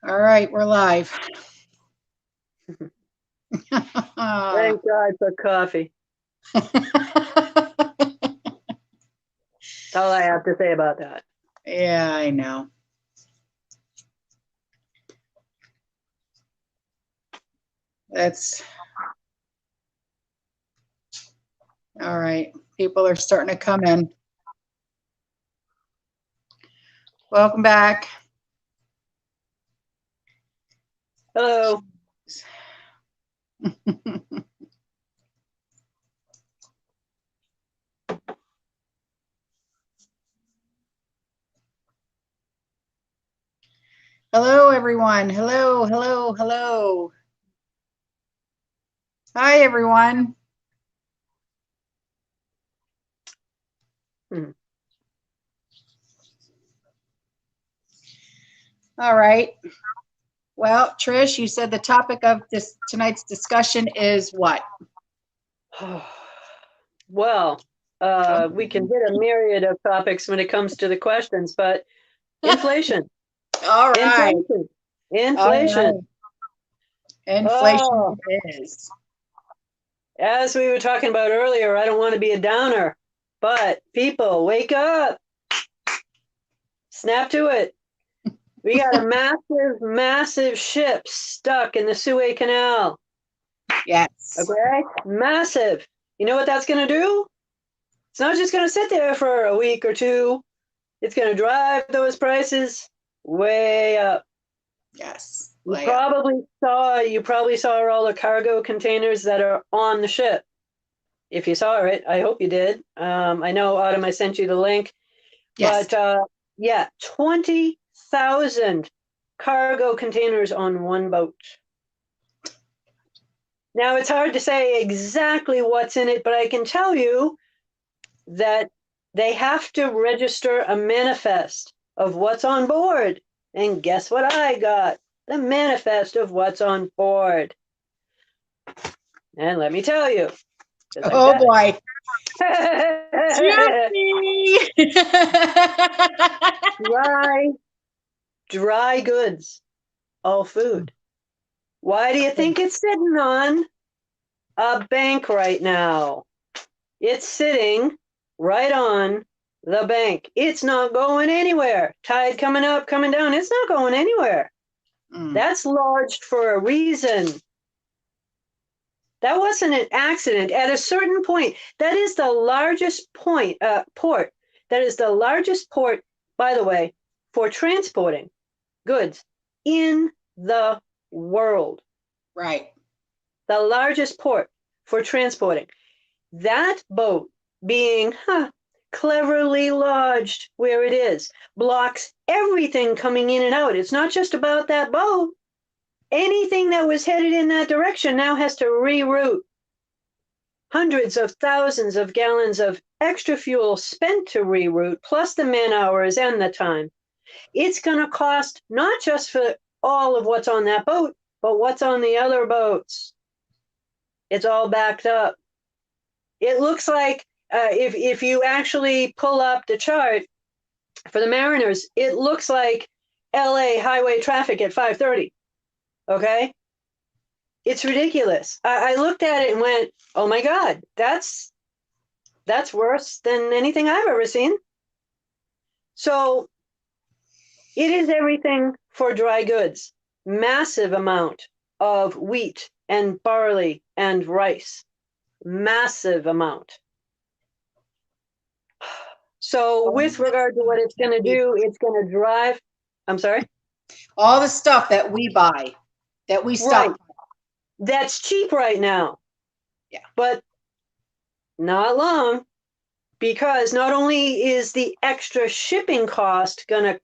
All right, we're live. Thank God for coffee. That's all I have to say about that. Yeah, I know. That's all right. People are starting to come in. Welcome back. Hello. Hello, everyone. Hello, hello, hello. Hi, everyone. All right. Well, Trish, you said the topic of this tonight's discussion is what? Well, we can hit a myriad of topics when it comes to the questions, but inflation. All right. Inflation. All right. Inflation Oh, is. as we were talking about earlier, I don't want to be a downer, but people, wake up. Snap to it. We got a massive, massive ship stuck in the Suez Canal. Yes. Okay? Massive. You know what that's going to do? It's not just going to sit there for a week or two. It's going to drive those prices way up. Yes. You probably saw all the cargo containers that are on the ship. If you saw it, I hope you did. I know Autumn, I sent you the link. Yes. But yeah, 20,000 cargo containers on one boat. Now, it's hard to say exactly what's in it, but I can tell you that they have to register a manifest of what's on board. And guess what I got? The manifest of what's on board. And let me tell you. Oh boy. dry goods, all food. Why do you think it's sitting on a bank right now? It's sitting right on the bank. It's not going anywhere. Tide coming up, coming down. It's not going anywhere. That's lodged for a reason. That wasn't an accident. At a certain point, that is the largest port. That is the largest port, by the way, for transporting goods in the world. Right. The largest port for transporting. That boat being cleverly lodged where it is blocks everything coming in and out. It's not just about that boat. Anything that was headed in that direction now has to reroute. Hundreds of thousands of gallons of extra fuel spent to reroute, plus the man hours and the time. It's going to cost not just for all of what's on that boat, but what's on the other boats. It's all backed up. It looks like if you actually pull up the chart for the Mariners, it looks like LA highway traffic at 5:30. Okay? It's ridiculous. I looked at it and went, oh my God, that's worse than anything I've ever seen. So it is everything for dry goods. Massive amount of wheat and barley and rice. Massive amount. So with regard to what it's going to do, it's going to drive. I'm sorry? All the stuff that we buy, that we stock. Right. That's cheap right now. Yeah. But not long, because not only is the extra shipping cost going to,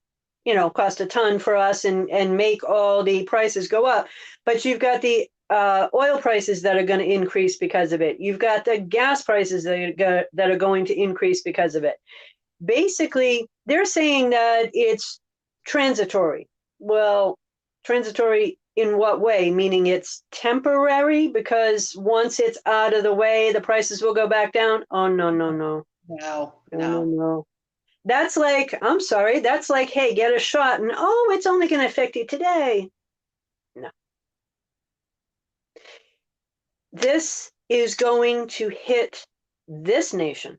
cost a ton for us and make all the prices go up, but you've got the oil prices that are going to increase because of it. You've got the gas prices that are going to increase because of it. Basically, they're saying that it's transitory. Well, transitory in what way? Meaning it's temporary, because once it's out of the way, the prices will go back down? Oh, no. No. That's like, I'm sorry, that's like, hey, get a shot, and oh, it's only going to affect you today. No. This is going to hit this nation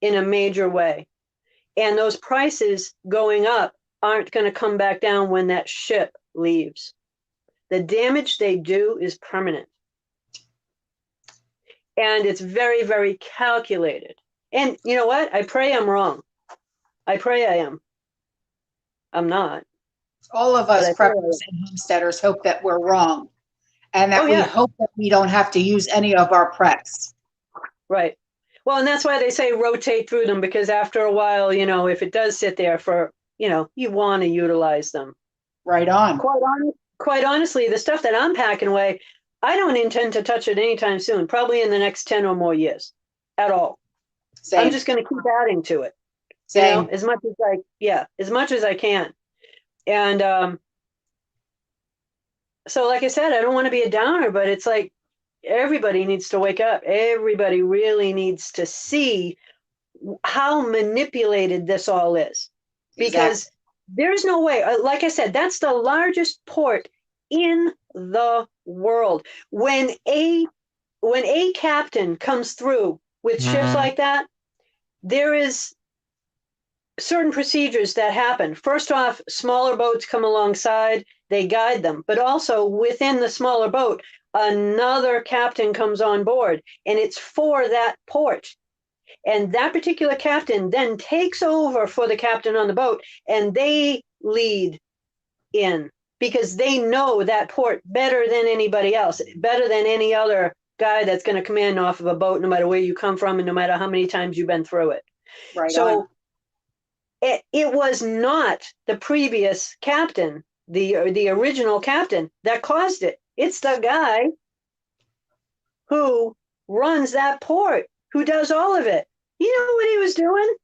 in a major way. And those prices going up aren't going to come back down when that ship leaves. The damage they do is permanent. And it's very, very calculated. And you know what? I pray I'm wrong. I pray I am. I'm not. All of But us I pray I am. preppers and homesteaders hope that we're wrong and that Oh, we yeah. hope that we don't have to use any of our preps. Right. Well, and that's why they say rotate through them, because after a while, if it does sit there for, you want to utilize them. Right on. Quite honestly, the stuff that I'm packing away, I don't intend to touch it anytime soon, probably in the next 10 or more years at all. Same. I'm just going to keep adding to it, Same. as much as I can. And so, like I said, I don't want to be a downer, but it's like everybody needs to wake up. Everybody really needs to see how manipulated this all is, because Exactly. there's no way. Like I said, that's the largest port in the world. When a captain comes through with ships like that, there is certain procedures that happen. First off, smaller boats come alongside, they guide them, but also within the smaller boat, another captain comes on board, and it's for that port. And that particular captain then takes over for the captain on the boat, and they lead in because they know that port better than anybody else, better than any other guy that's going to come in off of a boat, no matter where you come from and no matter how many times you've been through it. Right So on. it was not the previous captain, the original captain, that caused it. It's the guy who runs that port, who does all of it. You know what he was doing?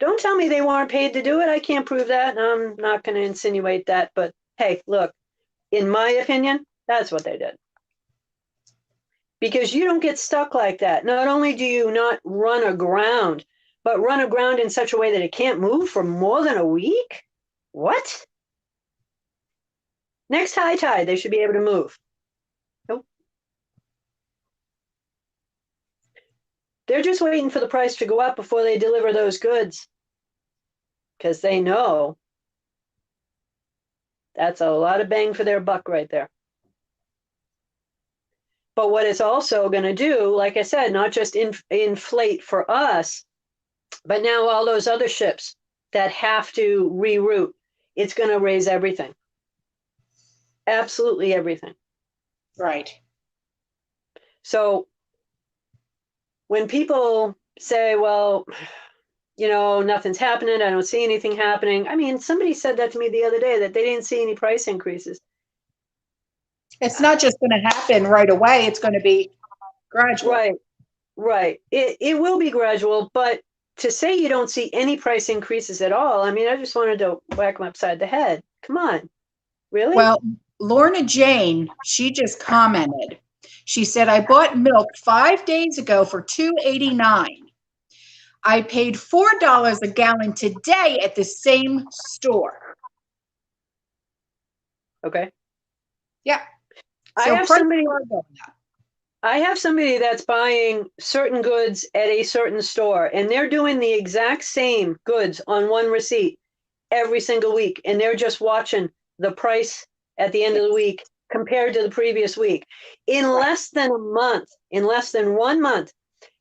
Don't tell me they weren't paid to do it. I can't prove that, and I'm not going to insinuate that. But hey, look, in my opinion, that's what they did. Because you don't get stuck like that. Not only do you not run aground, but run aground in such a way that it can't move for more than a week? What? Next high tide, they should be able to move. Nope. They're just waiting for the price to go up before they deliver those goods, because they know that's a lot of bang for their buck right there. But what it's also going to do, like I said, not just inflate for us, but now all those other ships that have to reroute, it's going to raise everything. Absolutely everything. Right. So when people say, well, nothing's happening, I don't see anything happening. I mean, somebody said that to me the other day, that they didn't see any price increases. It's not just going to happen right away. It's going to be gradual. Right. It will be gradual, but to say you don't see any price increases at all, I mean, I just wanted to whack them upside the head. Come on. Really? Well, Lorna Jane, she just commented. She said, I bought milk 5 days ago for $2.89. I paid $4 a gallon today at the same store. Okay. Yeah. I So have prices somebody are going up. I have somebody that's buying certain goods at a certain store, and they're doing the exact same goods on one receipt every single week, and they're just watching the price at the end of the week compared to the previous week. In less than a month, in less than 1 month,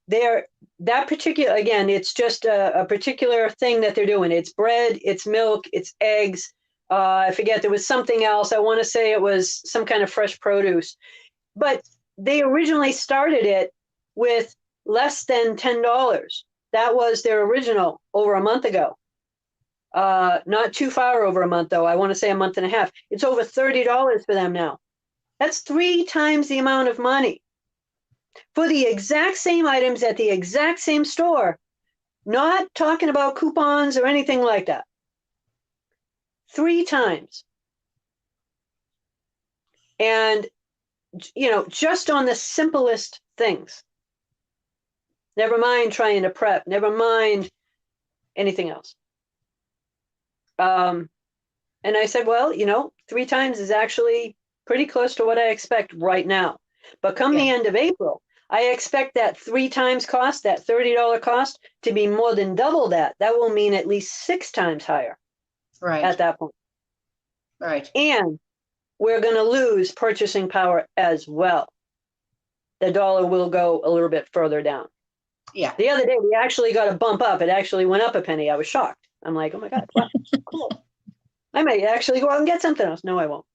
that particular, again, it's just a particular thing that they're doing. It's bread, it's milk, it's eggs. I forget, there was something else. I want to say it was some kind of fresh produce. But they originally started it with less than $10. That was their original over a month ago. Not too far over a month, though. I want to say a month and a half. It's over $30 for them now. That's 3 times the amount of money for the exact same items at the exact same store. Not talking about coupons or anything like that. 3 times. And, just on the simplest things. Never mind trying to prep. Never mind anything else. And I said, well, 3 times is actually pretty close to what I expect right now. But come the end of April, I expect that 3 times cost, that $30 cost, to be more than double that. That will mean at least 6 times higher at that point. Right. And we're going to lose purchasing power as well. The dollar will go a little bit further down. Yeah. The other day, we actually got a bump up. It actually went up a penny. I was shocked. I'm like, oh my God, wow, cool. I might actually go out and get something else. No, I won't.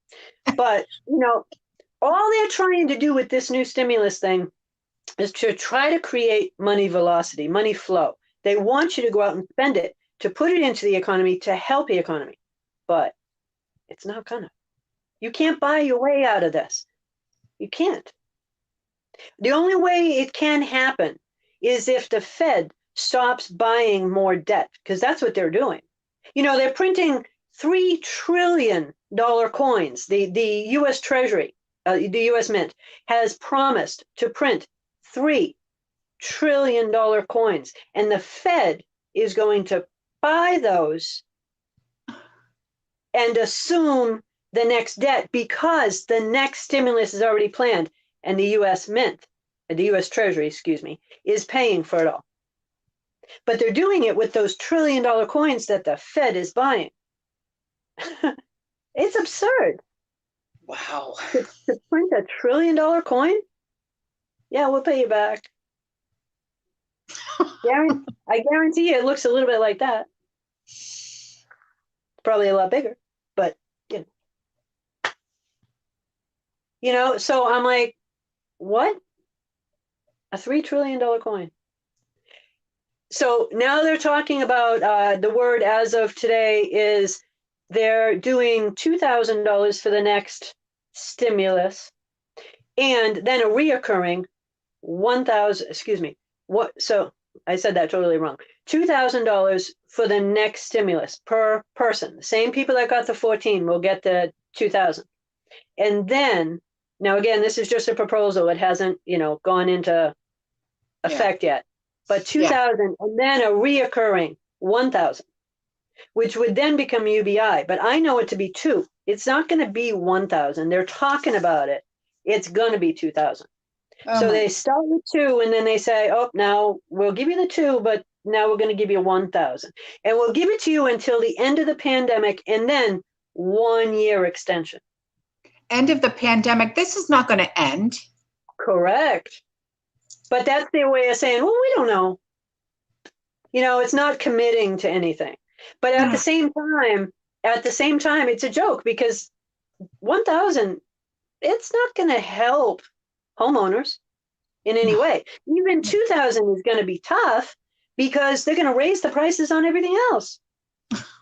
But, all they're trying to do with this new stimulus thing is to try to create money velocity, money flow. They want you to go out and spend it, to put it into the economy, to help the economy. But it's not gonna. You can't buy your way out of this. You can't. The only way it can happen is if the Fed stops buying more debt, because that's what they're doing. They're printing $3 trillion coins. The U.S. Treasury, the U.S. Mint, has promised to print $3 trillion coins. And the Fed is going to buy those and assume the next debt because the next stimulus is already planned. And the U.S. Mint, the U.S. Treasury, excuse me, is paying for it all. But they're doing it with those $1 trillion coins that the Fed is buying. It's absurd. Wow. To print $1 trillion coin? Yeah, we'll pay you back. I guarantee you it looks a little bit like that. Probably a lot bigger, but so I'm like, what? A $3 trillion coin. So now they're talking about the word as of today is they're doing $2,000 for the next stimulus, and then a reoccurring 1,000. Excuse me. What? So I said that totally wrong. $2,000 for the next stimulus per person. The same people that got the 14 will get the 2,000, and then now again, this is just a proposal. It hasn't gone into effect yet. But 2,000 and then a reoccurring 1,000, which would then become UBI. But I know it to be 2. It's not going to be 1,000. They're talking about it. It's going to be 2,000. So they start with 2 and then they say, oh, now we'll give you the 2, but now we're going to give you 1,000. And we'll give it to you until the end of the pandemic and then 1 year extension. End of the pandemic. This is not going to end. Correct. But that's their way of saying, well, we don't know. It's not committing to anything. But at the same time, it's a joke because 1,000, it's not going to help homeowners in any way. Even 2,000 is going to be tough because they're going to raise the prices on everything else.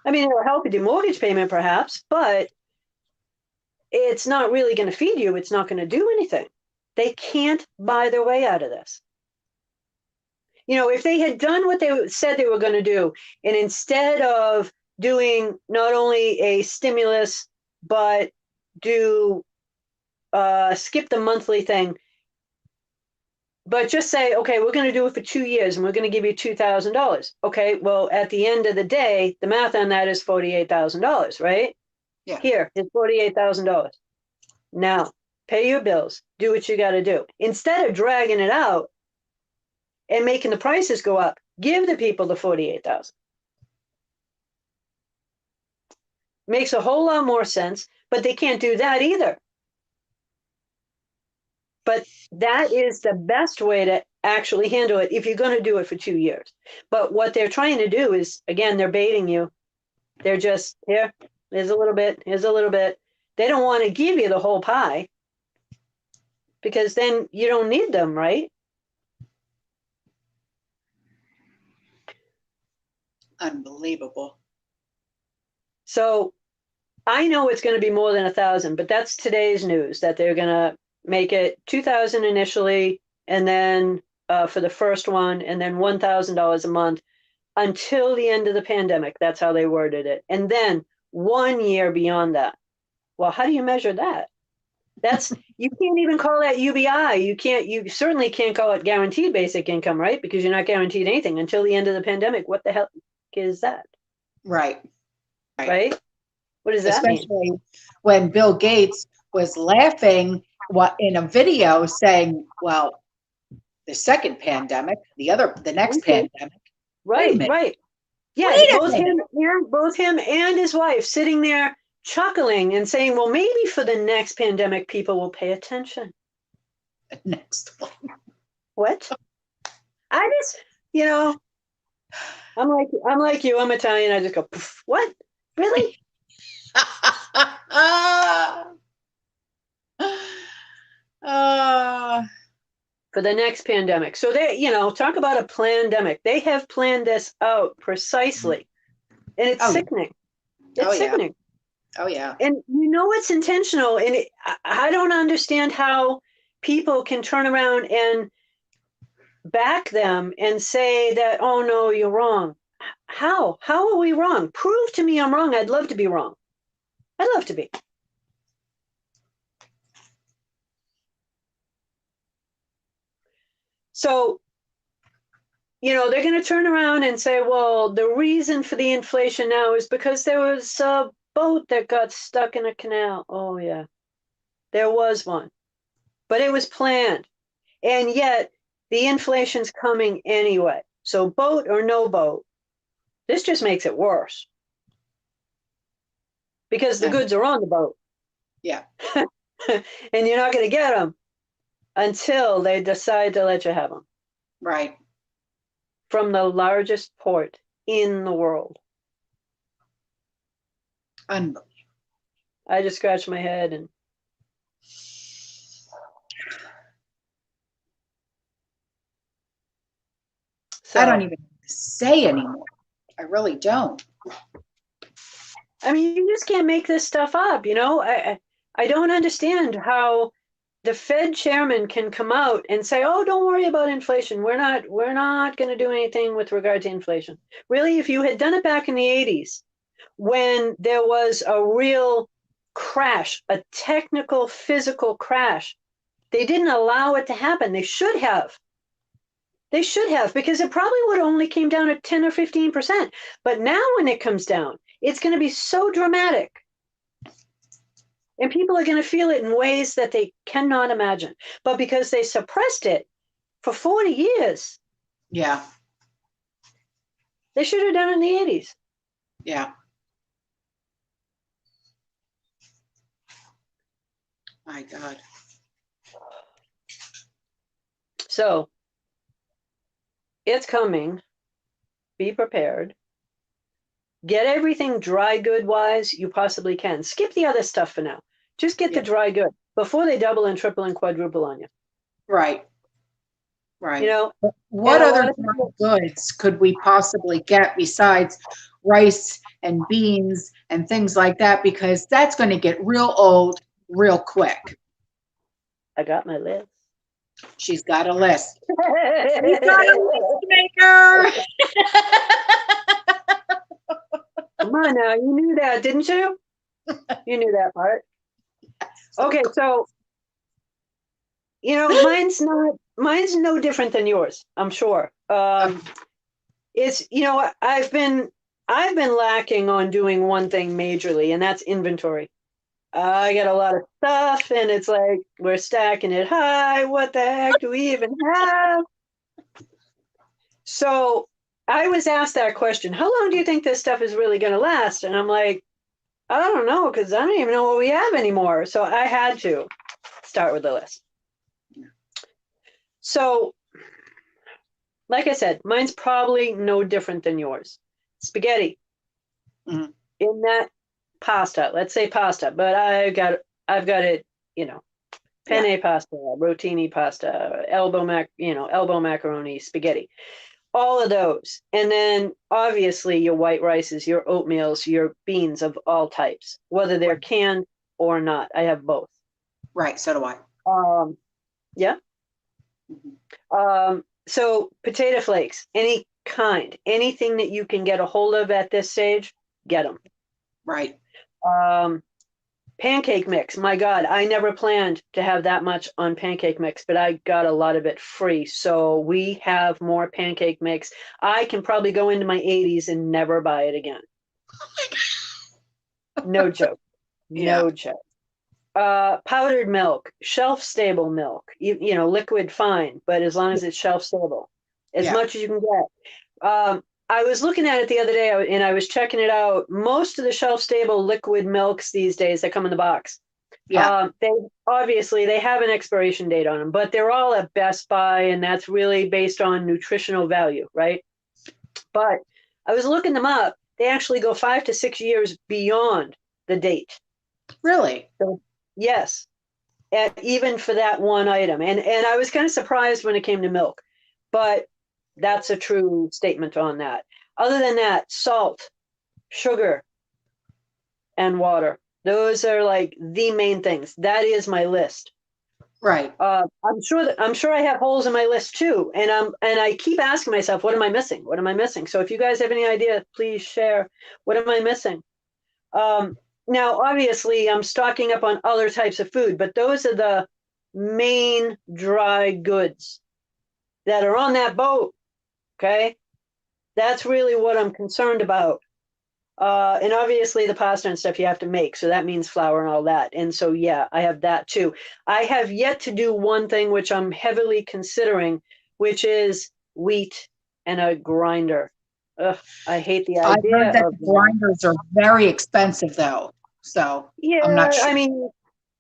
I mean, it'll help with your mortgage payment perhaps, but it's not really going to feed you. It's not going to do anything. They can't buy their way out of this. If they had done what they said they were going to do, and instead of doing not only a stimulus, but do skip the monthly thing, but just say, okay, we're going to do it for 2 years and we're going to give you $2,000. Okay, well, at the end of the day, the math on that is $48,000, right? Yeah. Here is $48,000. Now, pay your bills, do what you got to do. Instead of dragging it out and making the prices go up, give the people the $48,000. Makes a whole lot more sense, but they can't do that either. But that is the best way to actually handle it if you're going to do it for 2 years. But what they're trying to do is, again, they're baiting you. They're just, here's a little bit, here's a little bit. They don't want to give you the whole pie because then you don't need them, right? Unbelievable. So I know it's going to be more than 1,000, but that's today's news that they're going to make it 2,000 initially, and then for the first one, and then $1,000 a month until the end of the pandemic. That's how they worded it. And then 1 year beyond that. Well, how do you measure that? You can't even call that UBI. You certainly can't call it guaranteed basic income, right? Because you're not guaranteed anything until the end of the pandemic. What the hell is that? Right. Right? What does that mean? Especially when Bill Gates was laughing in a video saying, well, the second pandemic, the next Okay. pandemic. Wait a Right, minute. right. Yeah, Wait a both minute. him and his wife sitting there chuckling and saying, well, maybe for the next pandemic, people will pay attention. Next one. What? I just, I'm like you, I'm Italian. I just go, what? Really? For the next pandemic. So they, talk about a pandemic. They have planned this out precisely. And it's sickening. It's sickening. Oh, yeah. And it's intentional. And I don't understand how people can turn around and back them and say that, oh, no, you're wrong. How? How are we wrong? Prove to me I'm wrong. I'd love to be wrong. I'd love to be. So, they're going to turn around and say, well, the reason for the inflation now is because there was a boat that got stuck in a canal. Oh, yeah, there was one. But it was planned. And yet the inflation's coming anyway. So boat or no boat, this just makes it worse. Because the goods are on the boat. Yeah. And you're not going to get them until they decide to let you have them. Right. From the largest port in the world. Unbelievable. I just scratched my head and I don't even say anymore. I really don't. I mean, you just can't make this stuff up, I don't understand how the Fed chairman can come out and say, oh, don't worry about inflation. We're not going to do anything with regard to inflation. Really, if you had done it back in the 80s, when there was a real crash, a technical, physical crash, they didn't allow it to happen. They should have. They should have, because it probably would have only came down at 10 or 15%. But now when it comes down, it's going to be so dramatic. And people are going to feel it in ways that they cannot imagine. But because they suppressed it for 40 years. Yeah. They should have done it in the 80s. Yeah. My God. So it's coming. Be prepared. Get everything dry good wise you possibly can. Skip the other stuff for now. Just get the dry good before they double and triple and quadruple on you. Right. Right. What other goods could we possibly get besides rice and beans and things like that? Because that's going to get real old real quick. I got my list. She's got a list. She's got a list maker. Come on now, you knew that, didn't you? You knew that part. Okay, so mine's no different than yours, I'm sure. It's I've been lacking on doing one thing majorly, and that's inventory. I got a lot of stuff, and it's like we're stacking it high. What the heck do we even have? So I was asked that question, how long do you think this stuff is really going to last? And I'm like, I don't know, because I don't even know what we have anymore. So I had to start with the list. So, like I said, mine's probably no different than yours. Spaghetti. Mm-hmm. In that pasta, let's say pasta, but I've got it, penne pasta, rotini pasta, elbow macaroni, spaghetti. All of those. And then obviously your white rices, your oatmeals, your beans of all types, whether they're canned or not. I have both. Right. So do I. Yeah. Mm-hmm. So potato flakes, any kind, anything that you can get a hold of at this stage, get them. Right. Pancake mix. My God, I never planned to have that much on pancake mix, but I got a lot of it free. So we have more pancake mix. I can probably go into my 80s and never buy it again. No joke. Yeah. No joke. Powdered milk, shelf stable milk, you know, liquid fine, but as long as it's shelf stable, as Yeah. much as you can get. I was looking at it the other day and I was checking it out. Most of the shelf stable liquid milks these days that come in the box, Yeah. they obviously they have an expiration date on them, but they're all at Best Buy, and that's really based on nutritional value, right? But I was looking them up. They actually go 5 to 6 years beyond the date. Really? So, yes, and even for that one item. And I was kind of surprised when it came to milk, but that's a true statement on that. Other than that, salt, sugar, and water. Those are like the main things. That is my list. Right. I'm sure I have holes in my list too, and I keep asking myself, what am I missing? What am I missing? So if you guys have any idea, please share. What am I missing? Now, obviously, I'm stocking up on other types of food, but those are the main dry goods that are on that boat. Okay, that's really what I'm concerned about. And obviously the pasta and stuff you have to make. So that means flour and all that. And so, yeah, I have that too. I have yet to do one thing which I'm heavily considering, which is wheat and a grinder. Ugh, I hate the I've heard idea that of the that. grinders are very expensive though. So I'm not Yeah, sure. I mean,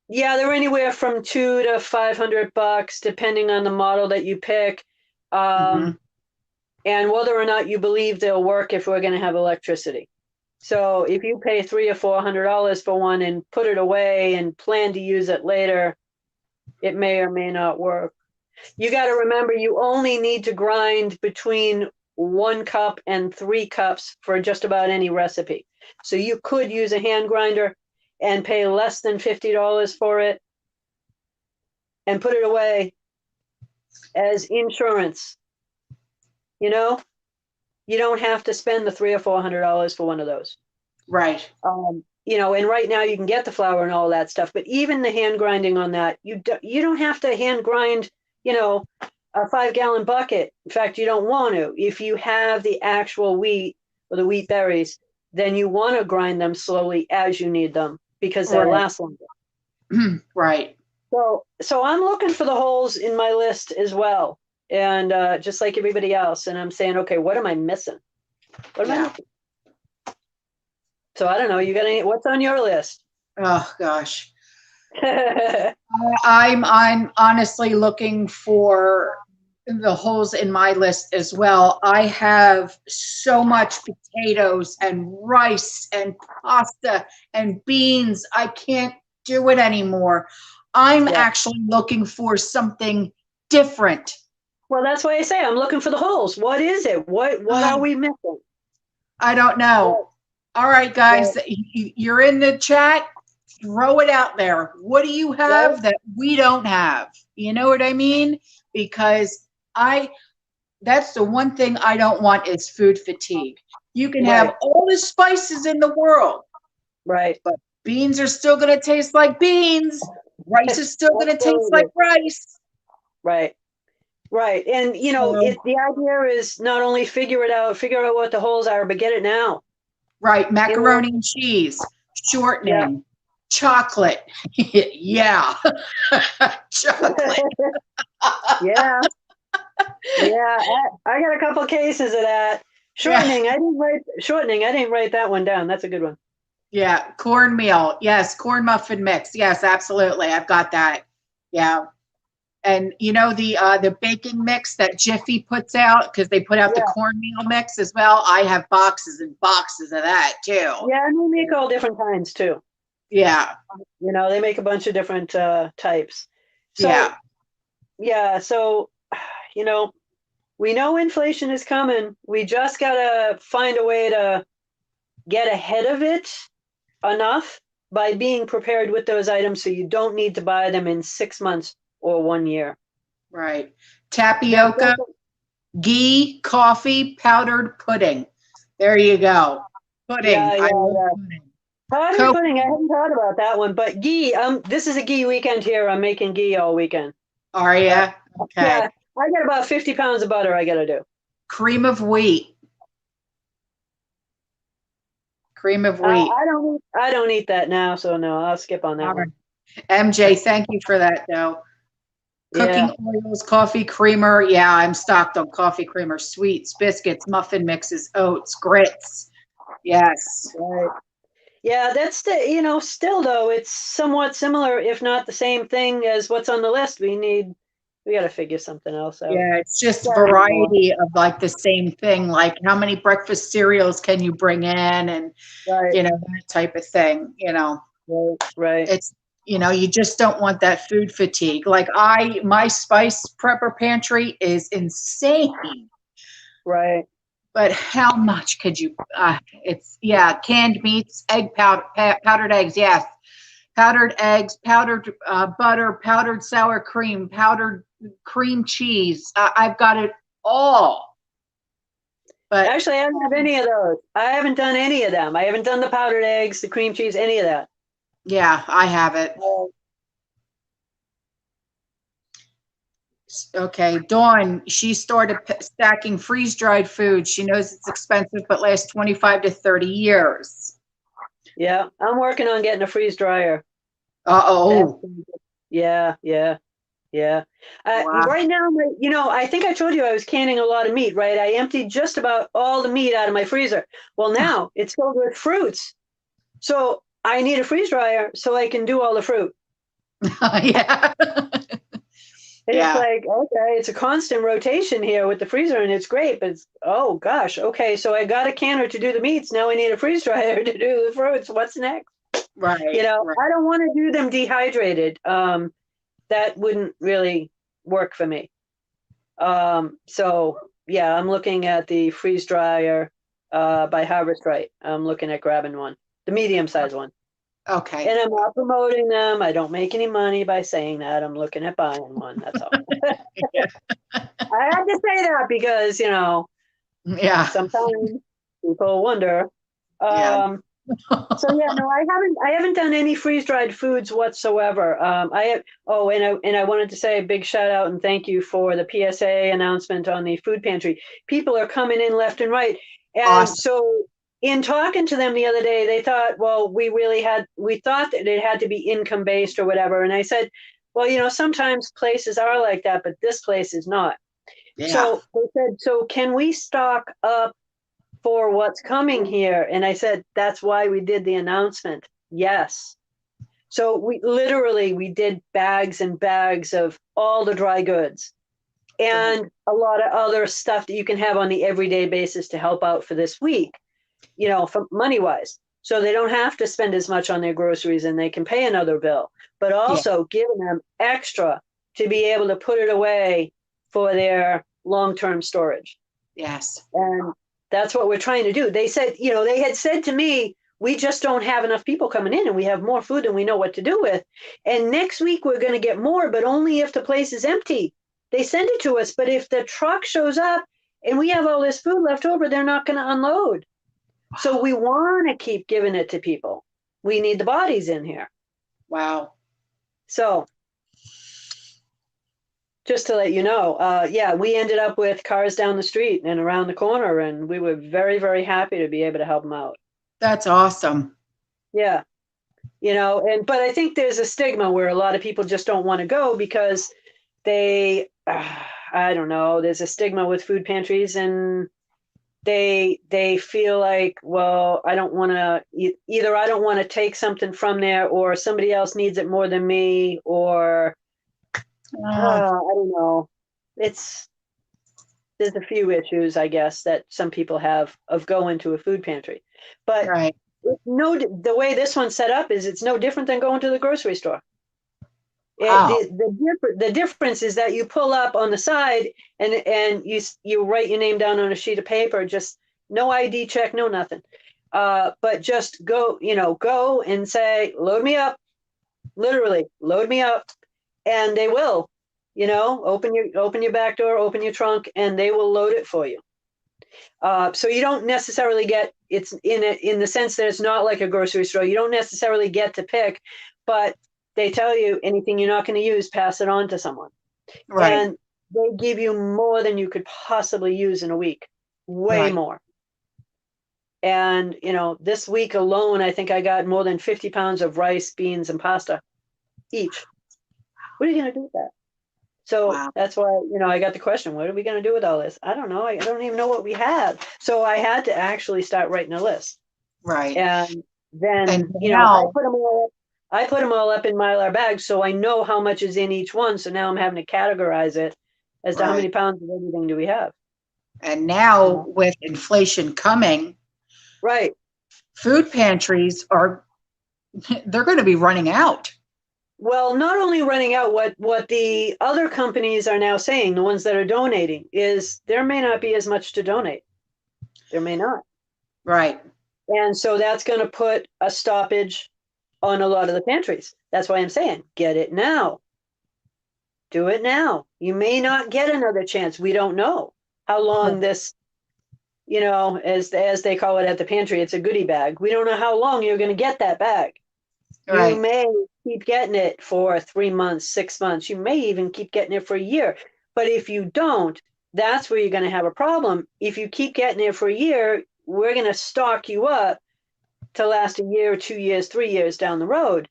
yeah, they're anywhere from $200 to $500, depending on the model that you pick. Mhm. And whether or not you believe they'll work if we're going to have electricity. So if you pay $300 or $400 for one and put it away and plan to use it later, it may or may not work. You got to remember, you only need to grind between 1 cup and 3 cups for just about any recipe. So you could use a hand grinder and pay less than $50 for it and put it away as insurance. You know, you don't have to spend the $300 or $400 for one of those. Right. You know, and right now you can get the flour and all that stuff, but even the hand grinding on that, you don't have to hand grind, you know, a 5-gallon bucket. In fact, you don't want to. If you have the actual wheat or the wheat berries, then you want to grind them slowly as you need them because they Right. last longer. Right. So I'm looking for the holes in my list as well, and just like everybody else. And I'm saying, okay, what am I missing? What am I missing? So I don't know. You got any? What's on your list? Oh gosh. I'm honestly looking for the holes in my list as well. I have so much potatoes and rice and pasta and beans. I can't do it anymore. I'm Yeah. actually looking for something different. Well, that's why I say I'm looking for the holes. What is it? What are we missing? I don't know. All right, guys, you're in the chat. Throw it out there. What do you have that we don't have? You know what I mean? Because that's the one thing I don't want is food fatigue. You can have all the spices in the world, Right. but beans are still going to taste like beans. Rice is still going to taste like rice. Right. Right. And, you know, the idea is not only figure out what the holes are, but get it now. Right. Macaroni and cheese, shortening, chocolate. Yeah. Chocolate. Yeah. Yeah. I got a couple cases of that. Shortening. Yeah. I didn't write that one down. That's a good one. Yeah. Cornmeal. Yes. Corn muffin mix. Yes, absolutely. I've got that. Yeah. And you know the baking mix that Jiffy puts out, because they put out the cornmeal mix as well. I have boxes and boxes of that too. Yeah, and they make all different kinds too. Yeah. You know, they make a bunch of different types. So so you know, we know inflation is coming. We just gotta find a way to get ahead of it enough by being prepared with those items so you don't need to buy them in 6 months or 1 year. Right. Tapioca, ghee, coffee, powdered pudding. There you go. Pudding. I love pudding. Pottery pudding, I hadn't thought about that one, but ghee, this is a ghee weekend here. I'm making ghee all weekend. Are you? Okay. Yeah, I got about 50 pounds of butter I got to do. Cream of wheat. Cream of wheat. I don't eat that now, so no, I'll skip on that one. MJ, thank you for that, though. Cooking oils, coffee creamer. Yeah, I'm stocked on coffee creamer, sweets, biscuits, muffin mixes, oats, grits. Yes. Right. Yeah, that's still though, it's somewhat similar, if not the same thing as what's on the list. We got to figure something else out. Yeah, it's just variety of like the same thing. Like how many breakfast cereals can you bring in and, that type of thing, Right. It's, you just don't want that food fatigue. Like my spice prepper pantry is insane. Right. But how much could you, canned meats, powdered eggs, yes. Powdered eggs, powdered butter, powdered sour cream, powdered cream cheese. I've got it all. But actually, I don't have any of those. I haven't done any of them. I haven't done the powdered eggs, the cream cheese, any of that. Yeah, I have it. Okay, Dawn, she started stacking freeze-dried food. She knows it's expensive, but lasts 25 to 30 years. Yeah, I'm working on getting a freeze dryer. Uh-oh. Yeah. Wow. Right now, I think I told you I was canning a lot of meat, right? I emptied just about all the meat out of my freezer. Well, now it's filled with fruits. So I need a freeze dryer so I can do all the fruit. Yeah. It's like, okay, it's a constant rotation here with the freezer and it's great, but oh gosh, okay, so I got a canner to do the meats. Now I need a freeze dryer to do the fruits. What's next? Right. I don't want to do them dehydrated. That wouldn't really work for me. So yeah, I'm looking at the freeze dryer by Harvest Right. I'm looking at grabbing one, the medium sized one. Okay. And I'm not promoting them. I don't make any money by saying that. I'm looking at buying one. That's all. I had to say that because, sometimes people wonder. So yeah, no, I haven't done any freeze-dried foods whatsoever. I wanted to say a big shout out and thank you for the PSA announcement on the food pantry. People are coming in left and right. And awesome. So in talking to them the other day, they thought, well, we thought that it had to be income based or whatever. And I said, well, sometimes places are like that, but this place is not. Yeah. So they said, so can we stock up for what's coming here? And I said, that's why we did the announcement. Yes. So we did bags and bags of all the dry goods and a lot of other stuff that you can have on the everyday basis to help out for this week, for money wise. So they don't have to spend as much on their groceries and they can pay another bill, but also giving them extra to be able to put it away for their long-term storage. Yes. And that's what we're trying to do. They said, they had said to me, we just don't have enough people coming in and we have more food than we know what to do with. And next week we're going to get more, but only if the place is empty. They send it to us. But if the truck shows up and we have all this food left over, they're not going to unload. So we want to keep giving it to people. We need the bodies in here. Wow. So just to let you know, we ended up with cars down the street and around the corner, and we were very, very happy to be able to help them out. That's awesome. Yeah. But I think there's a stigma where a lot of people just don't want to go because they, I don't know, there's a stigma with food pantries and they feel like, well, I don't want to, either I don't want to take something from there or somebody else needs it more than me or, I don't know. There's a few issues, I guess, that some people have of going to a food pantry. But the way this one's set up is it's no different than going to the grocery store. The difference is that you pull up on the side and you write your name down on a sheet of paper, just no ID check, no nothing. But just go and say, load me up, literally load me up. And they will, open your back door, open your trunk, and they will load it for you. So you don't necessarily get it's in the sense that it's not like a grocery store. You don't necessarily get to pick, but they tell you anything you're not going to use, pass it on to someone. Right. And they give you more than you could possibly use in a week, way Right. more. And, this week alone, I think I got more than 50 pounds of rice, beans, and pasta each. What are you going to do with that? So Wow. that's why, I got the question, what are we going to do with all this? I don't know. I don't even know what we have. So I had to actually start writing a list. Right. And then, And I now, put them all up in Mylar bags, so I know how much is in each one. So now I'm having to categorize it as to how right. many pounds of everything do we have. And now with inflation coming, Right. food pantries they're going to be running out. Well, not only running out, what the other companies are now saying, the ones that are donating, is there may not be as much to donate. There may not. Right. And so that's going to put a stoppage on a lot of the pantries. That's why I'm saying, get it now. Do it now. You may not get another chance. We don't know how long this, as they call it at the pantry, it's a goodie bag. We don't know how long you're going to get that bag. Right. You may keep getting it for 3 months, 6 months. You may even keep getting it for a year. But if you don't, that's where you're going to have a problem. If you keep getting it for a year, we're going to stock you up to last a year, 2 years, 3 years down the road.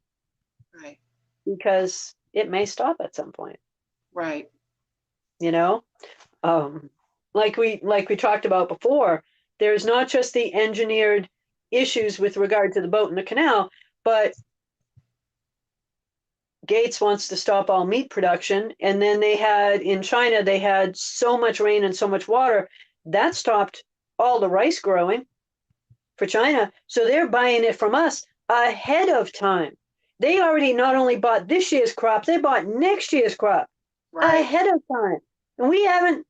Right. Because it may stop at some point. Right. Like we talked about before, there's not just the engineered issues with regard to the boat and the canal, but Gates wants to stop all meat production. And then in China, they had so much rain and so much water that stopped all the rice growing for China. So they're buying it from us ahead of time. They already not only bought this year's crop, they bought next year's crop ahead of time. And we haven't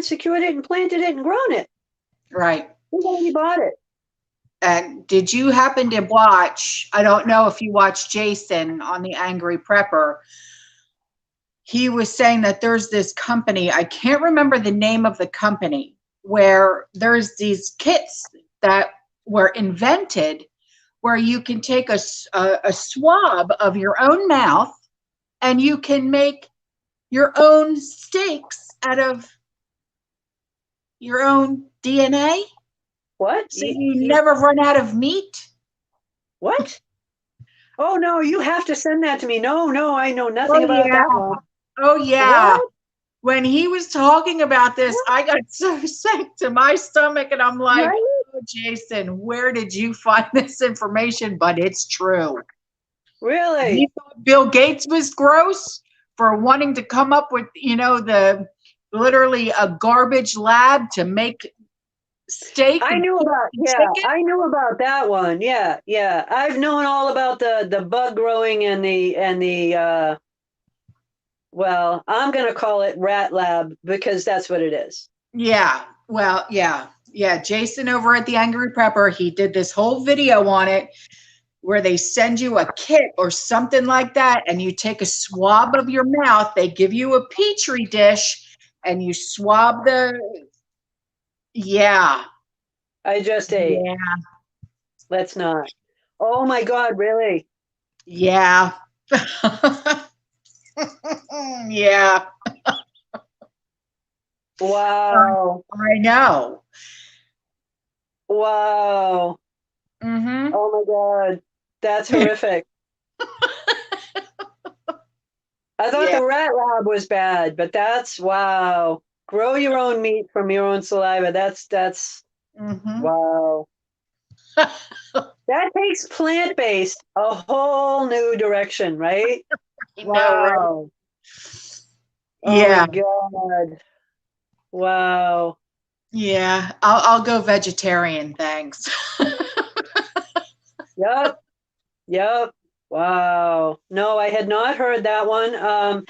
secured it and planted it and grown it. Right. We've already bought it. And did you happen to watch, I don't know if you watched Jason on the Angry Prepper. He was saying that there's this company, I can't remember the name of the company, where there's these kits that were invented where you can take a swab of your own mouth and you can make your own steaks out of your own DNA. What? So you never run out of meat? What? Oh, no, you have to send that to me. No, I know nothing about that one. Oh, yeah. What? When he was talking about this, I got so sick to my stomach, and I'm like, right? Oh, Jason, where did you find this information? But it's true. Really? He thought Bill Gates was gross for wanting to come up with, literally a garbage lab to make steak. I knew about that one. Yeah. I've known all about the bug growing and the well, I'm going to call it rat lab because that's what it is. Yeah. Well, yeah. Jason over at the Angry Prepper, he did this whole video on it where they send you a kit or something like that, and you take a swab of your mouth. They give you a petri dish, and you swab Yeah. I just ate. Yeah. Let's not. Oh my God, really? Yeah. Yeah. Wow. I know. Wow. Mm-hmm. Oh my God. That's horrific. I thought the rat lab was bad, but that's wow. Grow your own meat from your own saliva. That's wow. That takes plant-based a whole new direction, right? Wow. Yeah. Oh my God. Wow. Yeah. I'll go vegetarian, thanks. Yep. Wow. No, I had not heard that one. I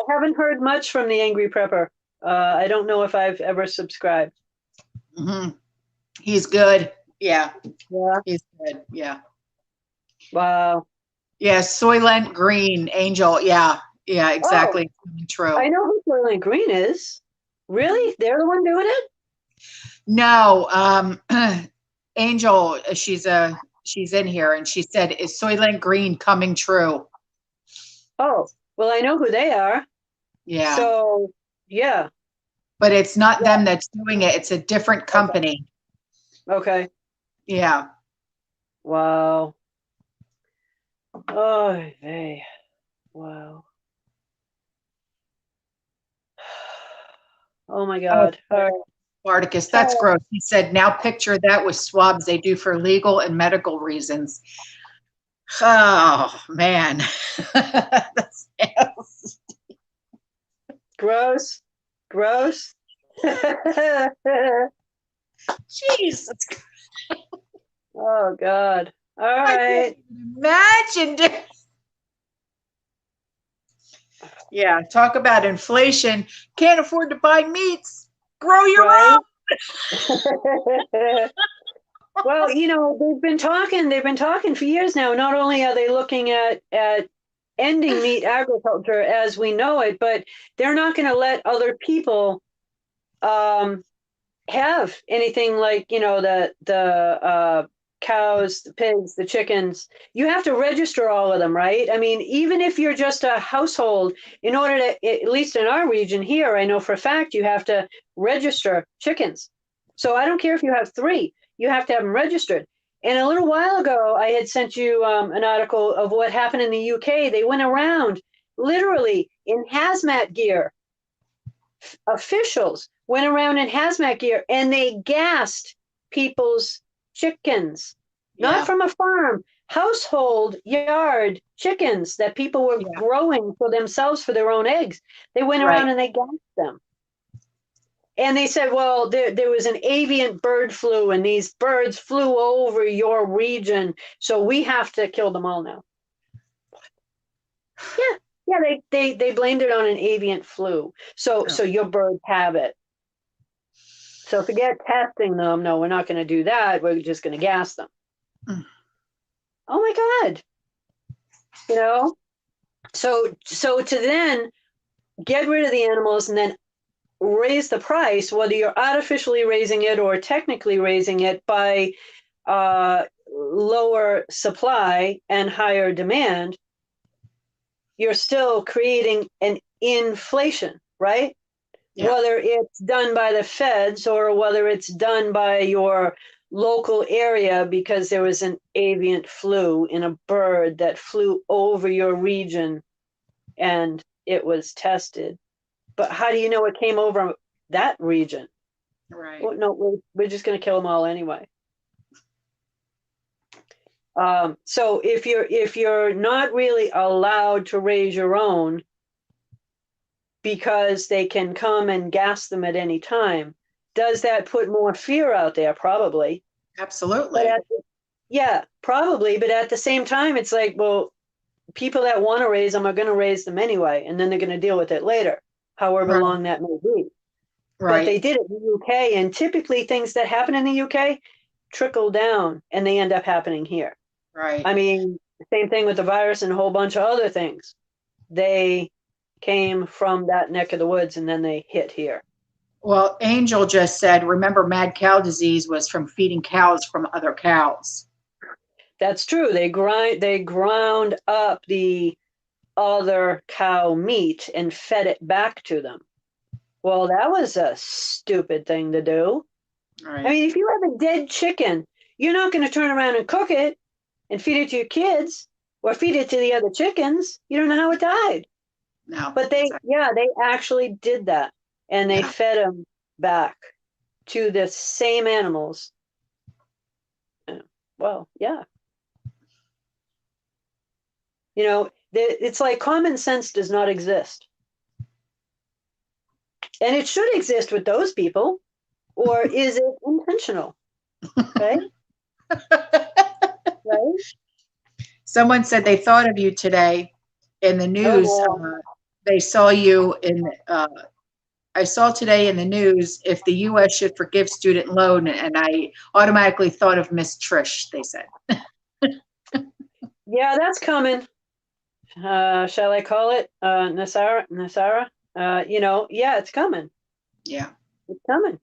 haven't heard much from the Angry Prepper. I don't know if I've ever subscribed. Mm-hmm. He's good. Yeah. He's good. Yeah. Wow. Yeah. Soylent Green, Angel. Yeah. Yeah, exactly. Oh, True. I know who Soylent Green is. Really? They're the one doing it? No, Angel, she's in here, and she said, "Is Soylent Green coming true?" Oh, well, I know who they are. Yeah, So, yeah. but it's not Yeah. them that's doing it. It's a different Okay. company. Okay. Yeah. Wow. Oh, hey. Wow. Oh my Oh, God. All right. Spartacus, All that's right. gross. He said, "Now picture that with swabs they do for legal and medical reasons." Oh man. That's, Gross. Gross. Jesus. Oh God. All I can't right. even imagine. Yeah, talk about inflation. Can't afford to buy meats. Grow your Right. own. Well, they've been talking for years now. Not only are they looking at ending meat agriculture as we know it, but they're not going to let other people um, have anything like, the cows, the pigs, the chickens. You have to register all of them, right? I mean, even if you're just a household, in order to, at least in our region here, I know for a fact you have to register chickens. So I don't care if you have three, you have to have them registered. And a little while ago, I had sent you an article of what happened in the UK. They went around literally in hazmat gear. Officials went around in hazmat gear and they gassed people's chickens, not Yeah, from a farm, household yard chickens that people were yeah, growing for themselves for their own eggs. They went right. around and they gassed them. And they said, well, there was an avian bird flu and these birds flew over your region. So we have to kill them all now. Yeah. Yeah, they blamed it on an avian flu. So Oh, your birds have it. So forget testing them. No, we're not going to do that. We're just going to gas them. mm, Oh my God. You know? So to then get rid of the animals and then raise the price, whether you're artificially raising it or technically raising it by lower supply and higher demand, you're still creating an inflation, right? yeah, Whether it's done by the feds or whether it's done by your local area because there was an avian flu in a bird that flew over your region and it was tested. But how do you know it came over that region? right. Well, no, we're just going to kill them all anyway. So if you're not really allowed to raise your own because they can come and gas them at any time, does that put more fear out there? Probably. But Absolutely. yeah, probably. But at the same time, it's like, well, people that want to raise them are going to raise them anyway, and then they're going to deal with it later, however Right, long that may be. But right, they did it in the UK, and typically things that happen in the UK trickle down and they end up happening here. right. I mean, same thing with the virus and a whole bunch of other things. They came from that neck of the woods and then they hit here. Well, Angel just said, remember, mad cow disease was from feeding cows from other cows. That's true. They ground up the other cow meat and fed it back to them. Well, that was a stupid thing to do. I Right. mean, if you have a dead chicken, you're not going to turn around and cook it and feed it to your kids or feed it to the other chickens. You don't know how it died. No. But they actually did that and they Yeah. fed them back to the same animals. Well, yeah. It's like common sense does not exist. And it should exist with those people. Or is it intentional? Right? Right? Someone said they thought of you today in the Oh news. no. They saw you in, I saw today in the news if the U.S. should forgive student loan, and I automatically thought of Miss Trish, they said. Yeah, that's coming. Shall I call it Nasara? Yeah, it's coming. Yeah. It's coming.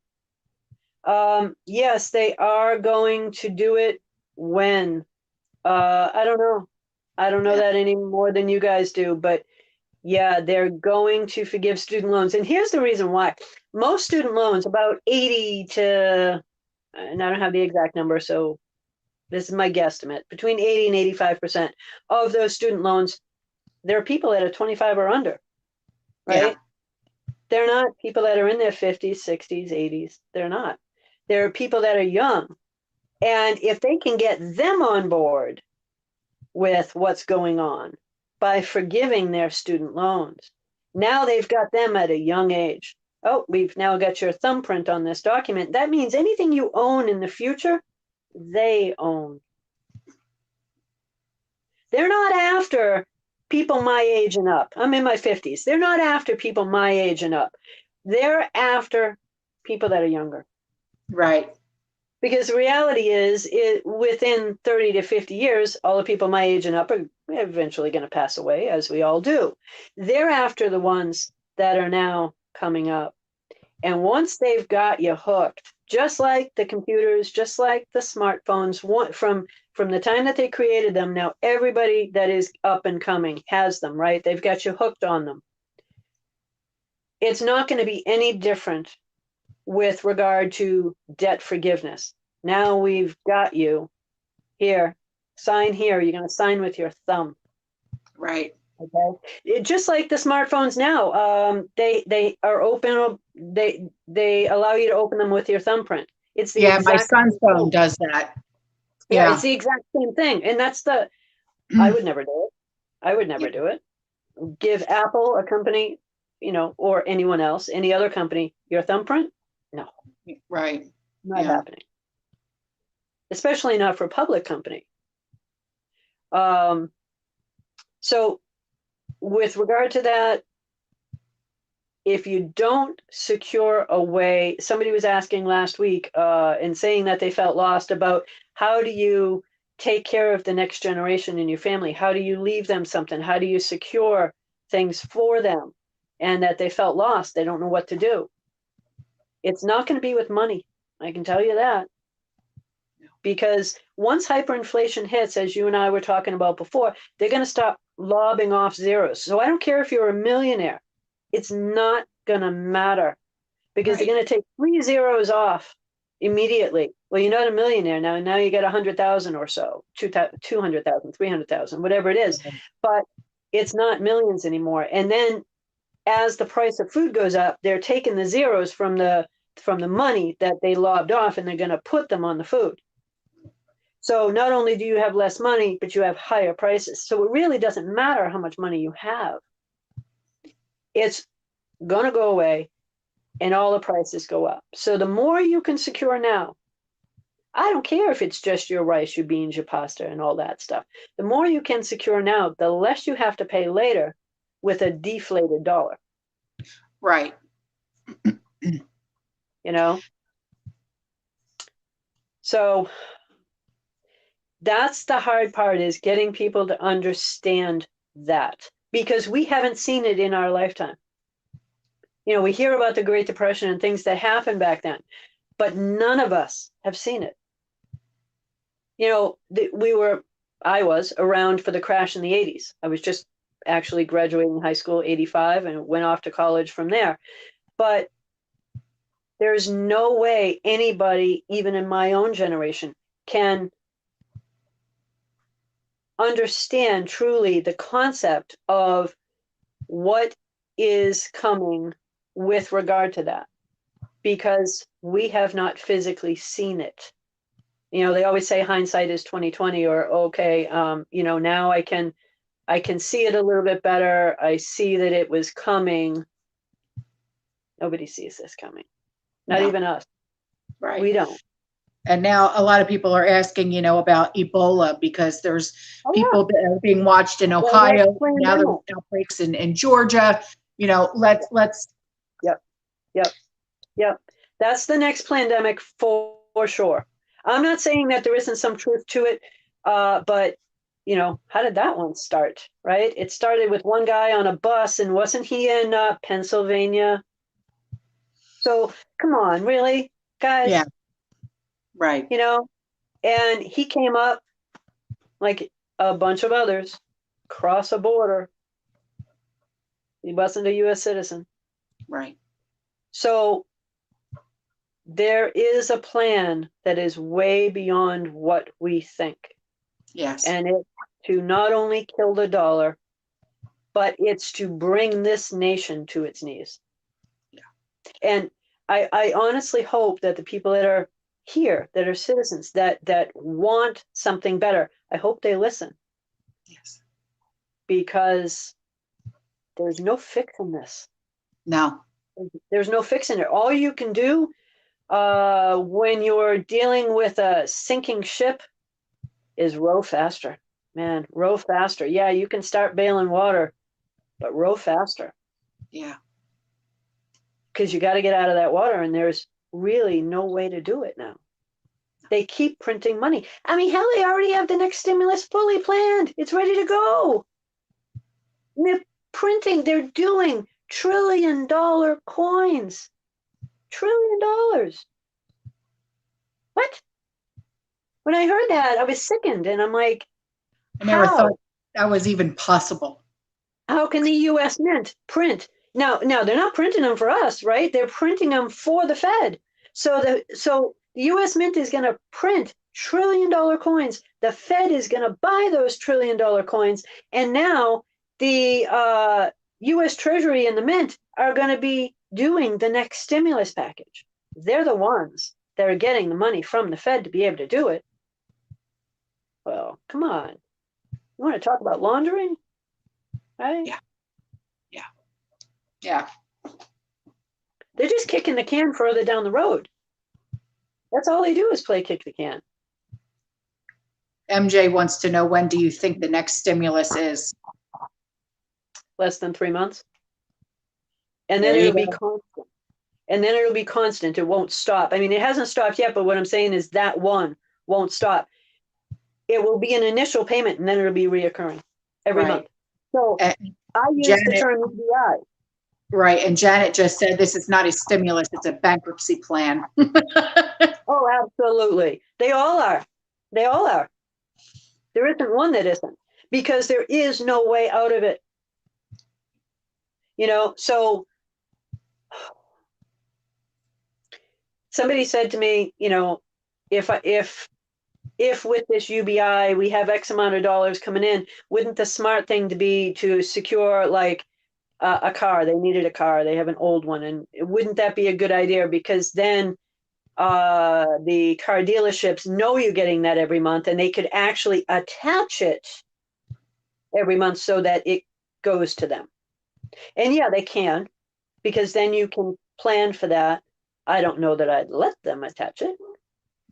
Yes, they are going to do it when. I don't know. I don't know Yeah. that any more than you guys do, but yeah, they're going to forgive student loans. And here's the reason why. Most student loans, about 80 to, and I don't have the exact number, so this is my guesstimate, between 80 and 85% of those student loans, there are people that are 25 or under, Yeah. right? They're not people that are in their 50s, 60s, 80s. They're not. There are people that are young. And if they can get them on board with what's going on by forgiving their student loans, now they've got them at a young age. Oh, we've now got your thumbprint on this document. That means anything you own in the future, they own. They're not after people my age and up. I'm in my 50s. They're not after people my age and up. They're after people that are younger. Right. Because the reality is, within 30 to 50 years, all the people my age and up are eventually going to pass away, as we all do. They're after the ones that are now coming up. And once they've got you hooked, just like the computers, just like the smartphones, from the time that they created them, now everybody that is up and coming has them, right? They've got you hooked on them. It's not going to be any different with regard to debt forgiveness. Now we've got you here. Sign here. You're going to sign with your thumb. Right. Okay. Just like the smartphones now, they are open. They allow you to open them with your thumbprint. It's the Yeah, my exact son's same phone thing. does that. Yeah, it's Yeah. the exact same thing, and that's the. I would never do it. I would never do it. Give Apple, a company, or anyone else, any other company, your thumbprint? No, Right. not Yeah. happening. Especially not for a public company. So with regard to that, if you don't secure a way, somebody was asking last week and saying that they felt lost about how do you take care of the next generation in your family? How do you leave them something? How do you secure things for them? And that they felt lost. They don't know what to do. It's not going to be with money. I can tell you that. Because once hyperinflation hits, as you and I were talking about before, they're going to stop lobbing off zeros. So I don't care if you're a millionaire. It's not going to matter because they're Right. going to take 3 zeros off immediately. Well, you're not a millionaire now. Now you get 100,000 or so, 200,000, 300,000, whatever it is. But it's not millions anymore. And then as the price of food goes up, they're taking the zeros from the money that they lobbed off and they're going to put them on the food. So not only do you have less money, but you have higher prices. So it really doesn't matter how much money you have. It's going to go away and all the prices go up. So the more you can secure now, I don't care if it's just your rice, your beans, your pasta, and all that stuff. The more you can secure now, the less you have to pay later with a deflated dollar. Right. So that's the hard part, is getting people to understand that, because we haven't seen it in our lifetime. We hear about the Great Depression and things that happened back then, but none of us have seen it. I was around for the crash in the 80s. I was just actually graduating high school, 85, and went off to college from there. But there's no way anybody, even in my own generation, can understand truly the concept of what is coming with regard to that, because we have not physically seen it. They always say hindsight is 2020, or okay, now I can see it a little bit better. I see that it was coming. Nobody sees this coming. Not No. even us. Right. We don't. And now a lot of people are asking, about Ebola, because there's people that are being watched in Ohio. Now there's outbreaks in Georgia. Let's. Yep. That's the next pandemic for sure. I'm not saying that there isn't some truth to it, but how did that one start, right? It started with one guy on a bus, and wasn't he in Pennsylvania? So come on, really? guys. Yeah. Right. You know, and he came up like a bunch of others, cross a border. He wasn't a U.S. citizen. Right. So there is a plan that is way beyond what we think. Yes. And it's to not only kill the dollar, but it's to bring this nation to its knees. Yeah. And I honestly hope that the people that are here, that are citizens, that want something better, I hope they listen. Yes. Because there's no fixing this. No. There's no fixing it. All you can do when you're dealing with a sinking ship is row faster. Man, row faster. Yeah, you can start bailing water, but row faster. Yeah. Because you got to get out of that water, and there's really no way to do it now. They keep printing money. I mean, hell, they already have the next stimulus fully planned. It's ready to go. They're printing, they're doing $1 trillion coins. $1 trillion. What? When I heard that, I was sickened, and I'm like, I never how? thought that was even possible. How can the U.S. Mint print? Now they're not printing them for us, right? They're printing them for the Fed. So the U.S. Mint is going to print $1 trillion coins. The Fed is going to buy those $1 trillion coins, and now the U.S. Treasury and the Mint are going to be doing the next stimulus package. They're the ones that are getting the money from the Fed to be able to do it. Well, come on. You want to talk about laundering? Right? Yeah. Yeah. Yeah. They're just kicking the can further down the road. That's all they do is play kick the can. MJ wants to know, when do you think the next stimulus is? Less than 3 months. And then There you it'll be go. constant. And then it'll be constant. It won't stop. I mean, it hasn't stopped yet, but what I'm saying is that one won't stop. It will be an initial payment, and then it'll be reoccurring every Right. month. So And I use the Janet, term UBI. right. And Janet just said this is not a stimulus, it's a bankruptcy plan. Oh, absolutely. They all are. They all are. There isn't one that isn't, because there is no way out of it. You know, so somebody said to me, you know, if with this UBI we have X amount of dollars coming in, wouldn't the smart thing to be to secure like a car? They needed a car. They have an old one, and wouldn't that be a good idea? Because then the car dealerships know you're getting that every month, and they could actually attach it every month so that it goes to them. And yeah, they can, because then you can plan for that. I don't know that I'd let them attach it,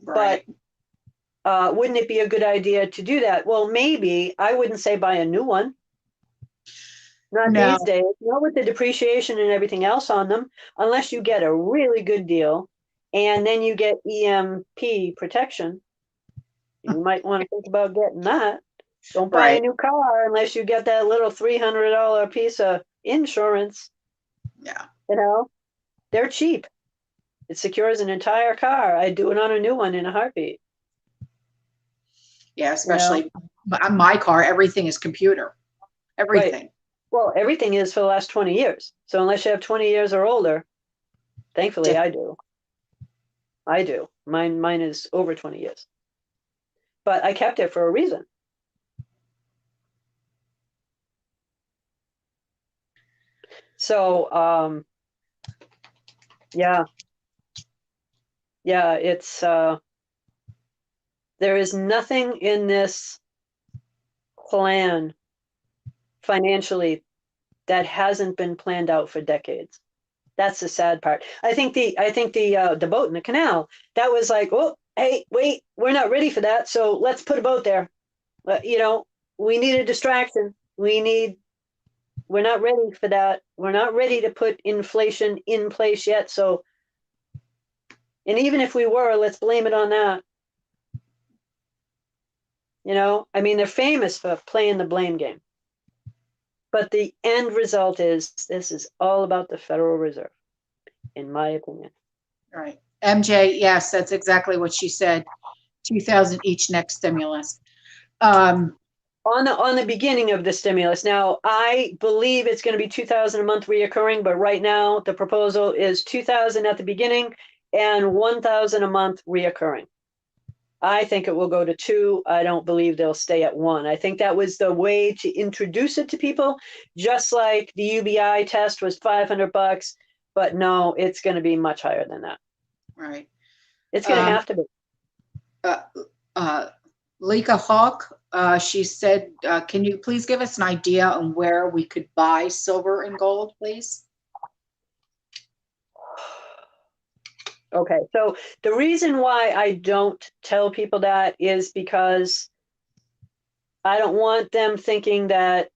Right. but wouldn't it be a good idea to do that? Well, maybe. I wouldn't say buy a new one. Not No. these days. Not with the depreciation and everything else on them, unless you get a really good deal, and then you get EMP protection. You might want to think about getting that. Don't buy a Right. new car unless you get that little $300 piece of insurance. Yeah. You know, they're cheap. It secures an entire car. I'd do it on a new one in a heartbeat. Yeah. Especially on my car, everything is computer. Everything. Right. Well, everything is for the last 20 years. So unless you have 20 years or older, thankfully I do. I do. Mine is over 20 years. But I kept it for a reason. So, yeah. Yeah, it's, there is nothing in this plan financially that hasn't been planned out for decades. That's the sad part. I think the boat in the canal, that was like, oh, hey, wait, we're not ready for that, so let's put a boat there. You know, we need a distraction. We're not ready for that. We're not ready to put inflation in place yet. So, and even if we were, let's blame it on that. You know, I mean, they're famous for playing the blame game. But the end result is this is all about the Federal Reserve, in my opinion. Right. MJ, yes, that's exactly what she said. 2,000 each next stimulus. Um, On the beginning of the stimulus. Now, I believe it's going to be 2,000 a month reoccurring, but right now the proposal is 2,000 at the beginning and 1,000 a month reoccurring. I think it will go to 2. I don't believe they'll stay at 1. I think that was the way to introduce it to people, just like the UBI test was $500, but no, it's going to be much higher than that. right. It's going to have to be. Lika Hawk, she said, can you please give us an idea on where we could buy silver and gold, please? Okay, so the reason why I don't tell people that is because I don't want them thinking that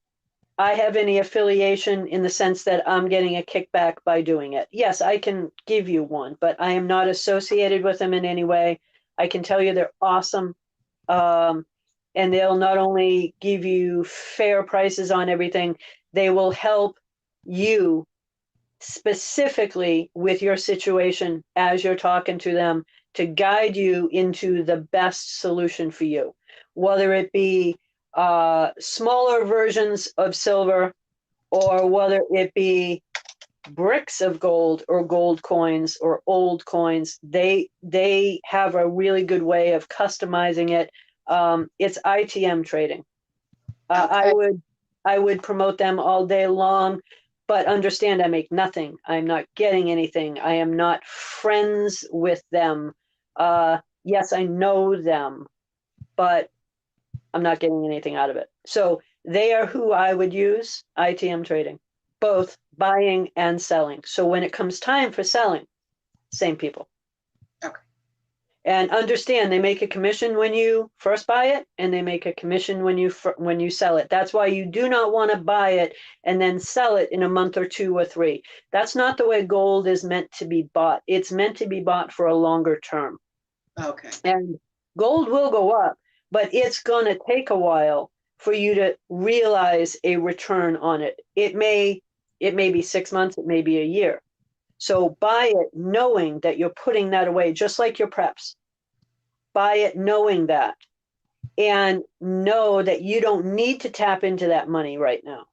I have any affiliation in the sense that I'm getting a kickback by doing it. Yes, I can give you one, but I am not associated with them in any way. I can tell you they're awesome. And they'll not only give you fair prices on everything, they will help you specifically with your situation as you're talking to them to guide you into the best solution for you, whether it be smaller versions of silver or whether it be bricks of gold or gold coins or old coins. They have a really good way of customizing it. It's ITM trading. Okay. I would promote them all day long, but understand I make nothing. I'm not getting anything. I am not friends with them. Yes, I know them, but I'm not getting anything out of it. So they are who I would use, ITM trading, both buying and selling. So when it comes time for selling, same people. Okay. And understand they make a commission when you first buy it, and they make a commission when you sell it. That's why you do not want to buy it and then sell it in a month or 2 or 3. That's not the way gold is meant to be bought. It's meant to be bought for a longer term. Okay. And gold will go up, but it's going to take a while for you to realize a return on it. It may be 6 months, it may be a year. So buy it knowing that you're putting that away, just like your preps. Buy it knowing that, and know that you don't need to tap into that money right now.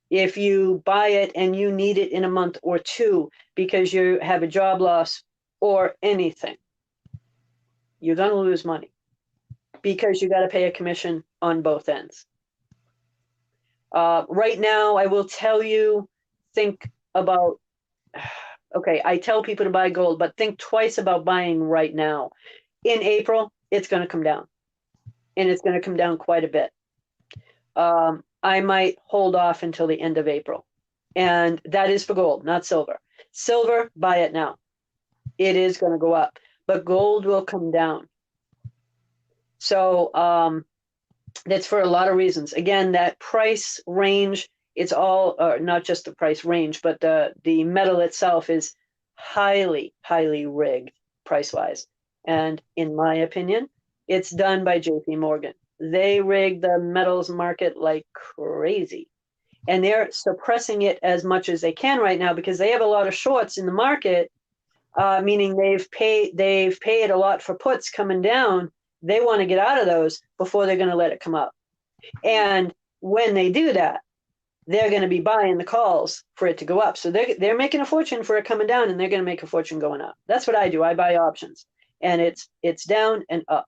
If you buy it and you need it in a month or 2 because you have a job loss or anything, you're going to lose money because you got to pay a commission on both ends. Right now, I will tell you, think about, okay, I tell people to buy gold, but think twice about buying right now. In April, it's going to come down, and it's going to come down quite a bit. I might hold off until the end of April, and that is for gold, not silver. Silver, buy it now. It is going to go up, but gold will come down. So that's for a lot of reasons. Again, that price range, it's all, not just the price range, but the metal itself is highly, highly rigged price-wise. And in my opinion, it's done by JP Morgan. They rig the metals market like crazy. And they're suppressing it as much as they can right now because they have a lot of shorts in the market, meaning they've paid a lot for puts coming down. They want to get out of those before they're going to let it come up. And when they do that, they're going to be buying the calls for it to go up. So they're making a fortune for it coming down, and they're going to make a fortune going up. That's what I do. I buy options, and it's down and up.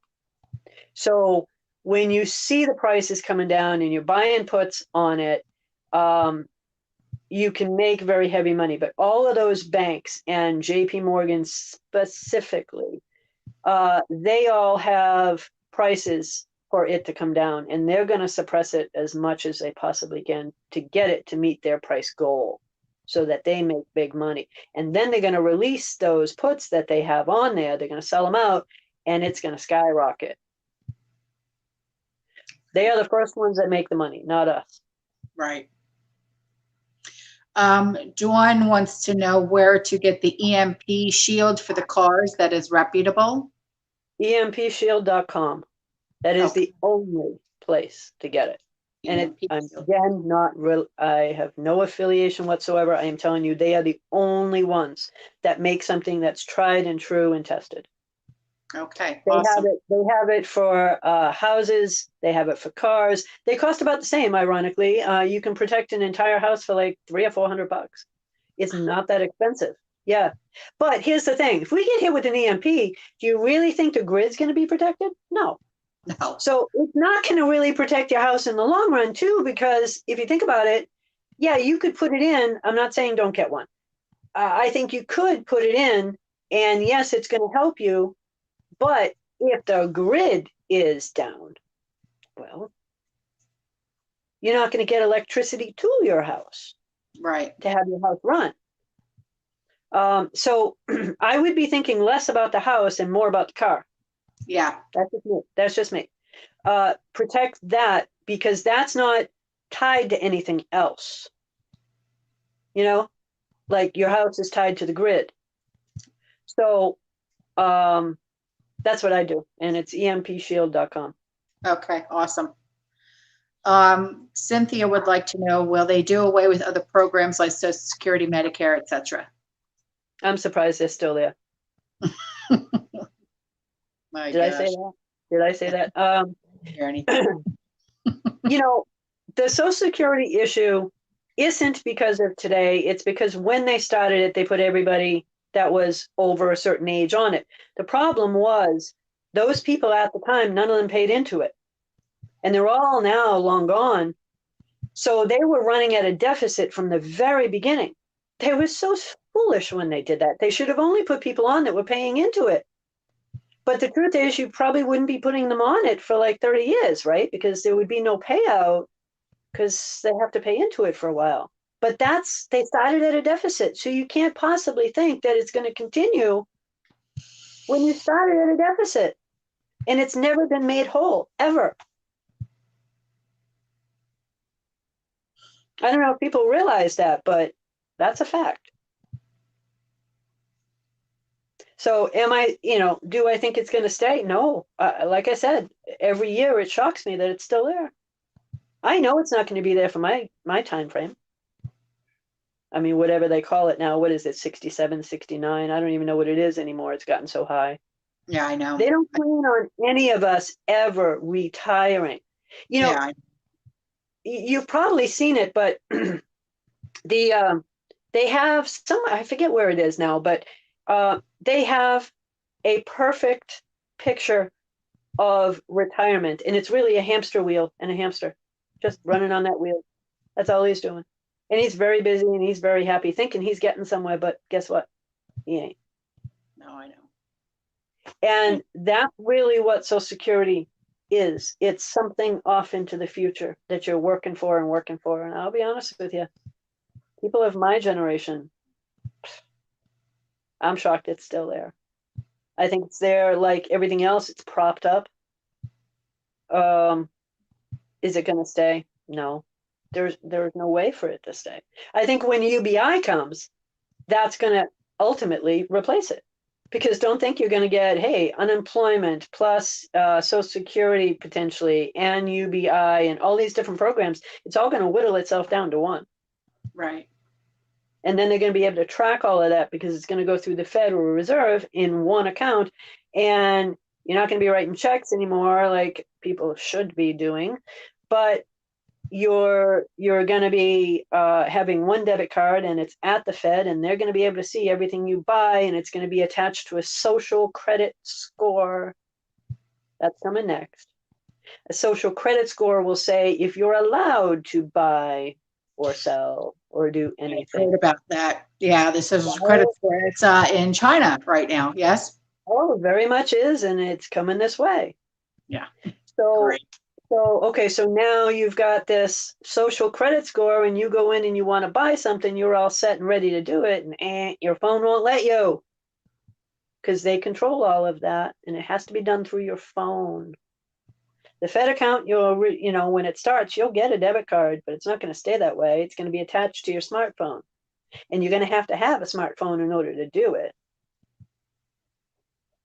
So when you see the prices coming down and you're buying puts on it, you can make very heavy money. But all of those banks and JP Morgan specifically, they all have prices for it to come down, and they're going to suppress it as much as they possibly can to get it to meet their price goal so that they make big money. And then they're going to release those puts that they have on there. They're going to sell them out, and it's going to skyrocket. They are the first ones that make the money, not us. Right. Dawn wants to know where to get the EMP shield for the cars that is reputable. EMPshield.com. That is the only place to get it. And EMP I'm shield. again not real. I have no affiliation whatsoever. I am telling you, they are the only ones that make something that's tried and true and tested. Okay, They awesome. have it. They have it for houses. They have it for cars. They cost about the same. Ironically, you can protect an entire house for like $300 or $400. It's not that expensive. Yeah, but here's the thing: if we get hit with an EMP, do you really think the grid's going to be protected? No. No. So it's not going to really protect your house in the long run, too, because if you think about it, yeah, you could put it in. I'm not saying don't get one. I think you could put it in, and yes, it's going to help you. But if the grid is down, well, you're not going to get electricity to your house Right. to have your house run. So I would be thinking less about the house and more about the car. Yeah. That's just me. That's just me. Protect that because that's not tied to anything else. You know, like your house is tied to the grid. So that's what I do. And it's empshield.com. Okay, awesome. Cynthia would like to know, will they do away with other programs like Social Security, Medicare, etc.? I'm surprised they're still there. My Did I say gosh. that? Did I say that? Hear anything? The Social Security issue isn't because of today. It's because when they started it, they put everybody that was over a certain age on it. The problem was those people at the time, none of them paid into it. And they're all now long gone. So they were running at a deficit from the very beginning. They were so foolish when they did that. They should have only put people on that were paying into it. But the truth is, you probably wouldn't be putting them on it for like 30 years, right? Because there would be no payout because they have to pay into it for a while. But they started at a deficit. So you can't possibly think that it's going to continue when you started at a deficit. And it's never been made whole, ever. I don't know if people realize that, but that's a fact. So do I think it's going to stay? No. Like I said, every year it shocks me that it's still there. I know it's not going to be there for my time frame. I mean, whatever they call it now, what is it, 67, 69? I don't even know what it is anymore. It's gotten so high. Yeah, I know. They don't plan on any of us ever retiring. Yeah. You've probably seen it, but they have some, I forget where it is now, but they have a perfect picture of retirement. And it's really a hamster wheel and a hamster just running on that wheel. That's all he's doing. And he's very busy and he's very happy thinking he's getting somewhere, but guess what? He ain't. No, I know. And that's really what Social Security is. It's something off into the future that you're working for and working for. And I'll be honest with you, people of my generation, I'm shocked it's still there. I think it's there like everything else, it's propped up. Is it going to stay? No. There's no way for it to stay. I think when UBI comes, that's going to ultimately replace it. Because don't think you're going to get, hey, unemployment plus Social Security potentially and UBI and all these different programs. It's all going to whittle itself down to one. Right. And then they're going to be able to track all of that because it's going to go through the Federal Reserve in one account. And you're not going to be writing checks anymore like people should be doing. But you're going to be having one debit card and it's at the Fed and they're going to be able to see everything you buy and it's going to be attached to a social credit score. That's coming next. A social credit score will say if you're allowed to buy or sell or do anything. I heard about that. Yeah, this is credit score. It's in China right now. Yes. Oh, very much is, and it's coming this way. Yeah. So Great. So now you've got this social credit score and you go in and you want to buy something, you're all set and ready to do it, and your phone won't let you because they control all of that and it has to be done through your phone. The Fed account, when it starts, you'll get a debit card, but it's not going to stay that way. It's going to be attached to your smartphone and you're going to have a smartphone in order to do it.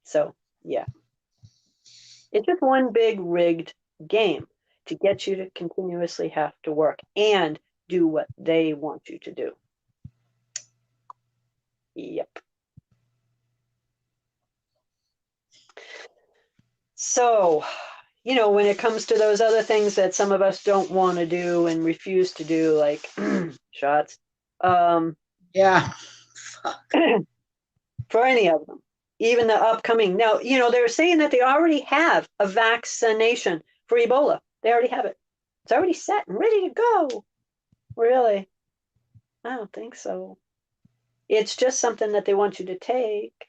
So, yeah. It's just one big rigged game. to get you to continuously have to work and do what they want you to do. Yep. So, when it comes to those other things that some of us don't want to do and refuse to do, like shots, Yeah. for any of them, even the upcoming. Now, they're saying that they already have a vaccination for Ebola. They already have it. It's already set and ready to go. Really? I don't think so. It's just something that they want you to take.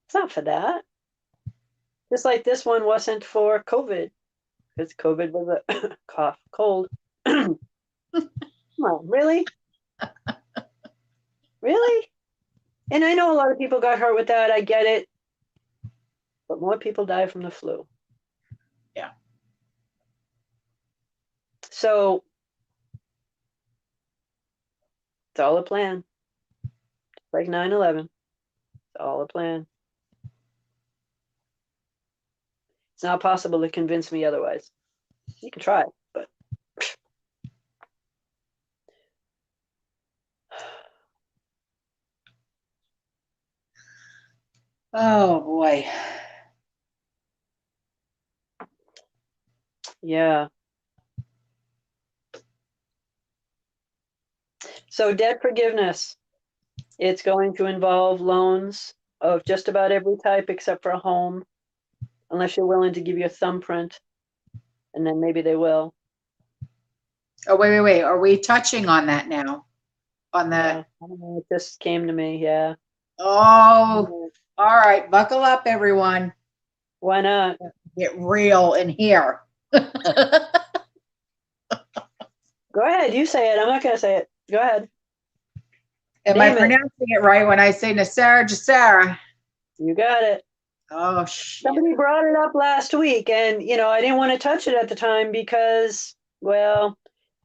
It's not for that. Just like this one wasn't for COVID, because COVID was a cough, cold. Come on, really? Really? And I know a lot of people got hurt with that. I get it. But more people die from the flu. Yeah. So it's all a plan. Just like 9/11. It's all a plan. It's not possible to convince me otherwise. You can try, but Oh boy. yeah. So debt forgiveness. It's going to involve loans of just about every type except for a home, unless you're willing to give your thumbprint, and then maybe they will. Oh, wait. Are we touching on that now? On Yeah, that? I don't know. It just came to me. Yeah. Oh, all right. Buckle up, everyone. Why not? Get real in here. Go ahead. You say it. I'm not going to say it. Go ahead. Am I Name it. pronouncing it right when I say Nasara Jasara? You got it. Oh, shit. Somebody brought it up last week, and I didn't want to touch it at the time because, well,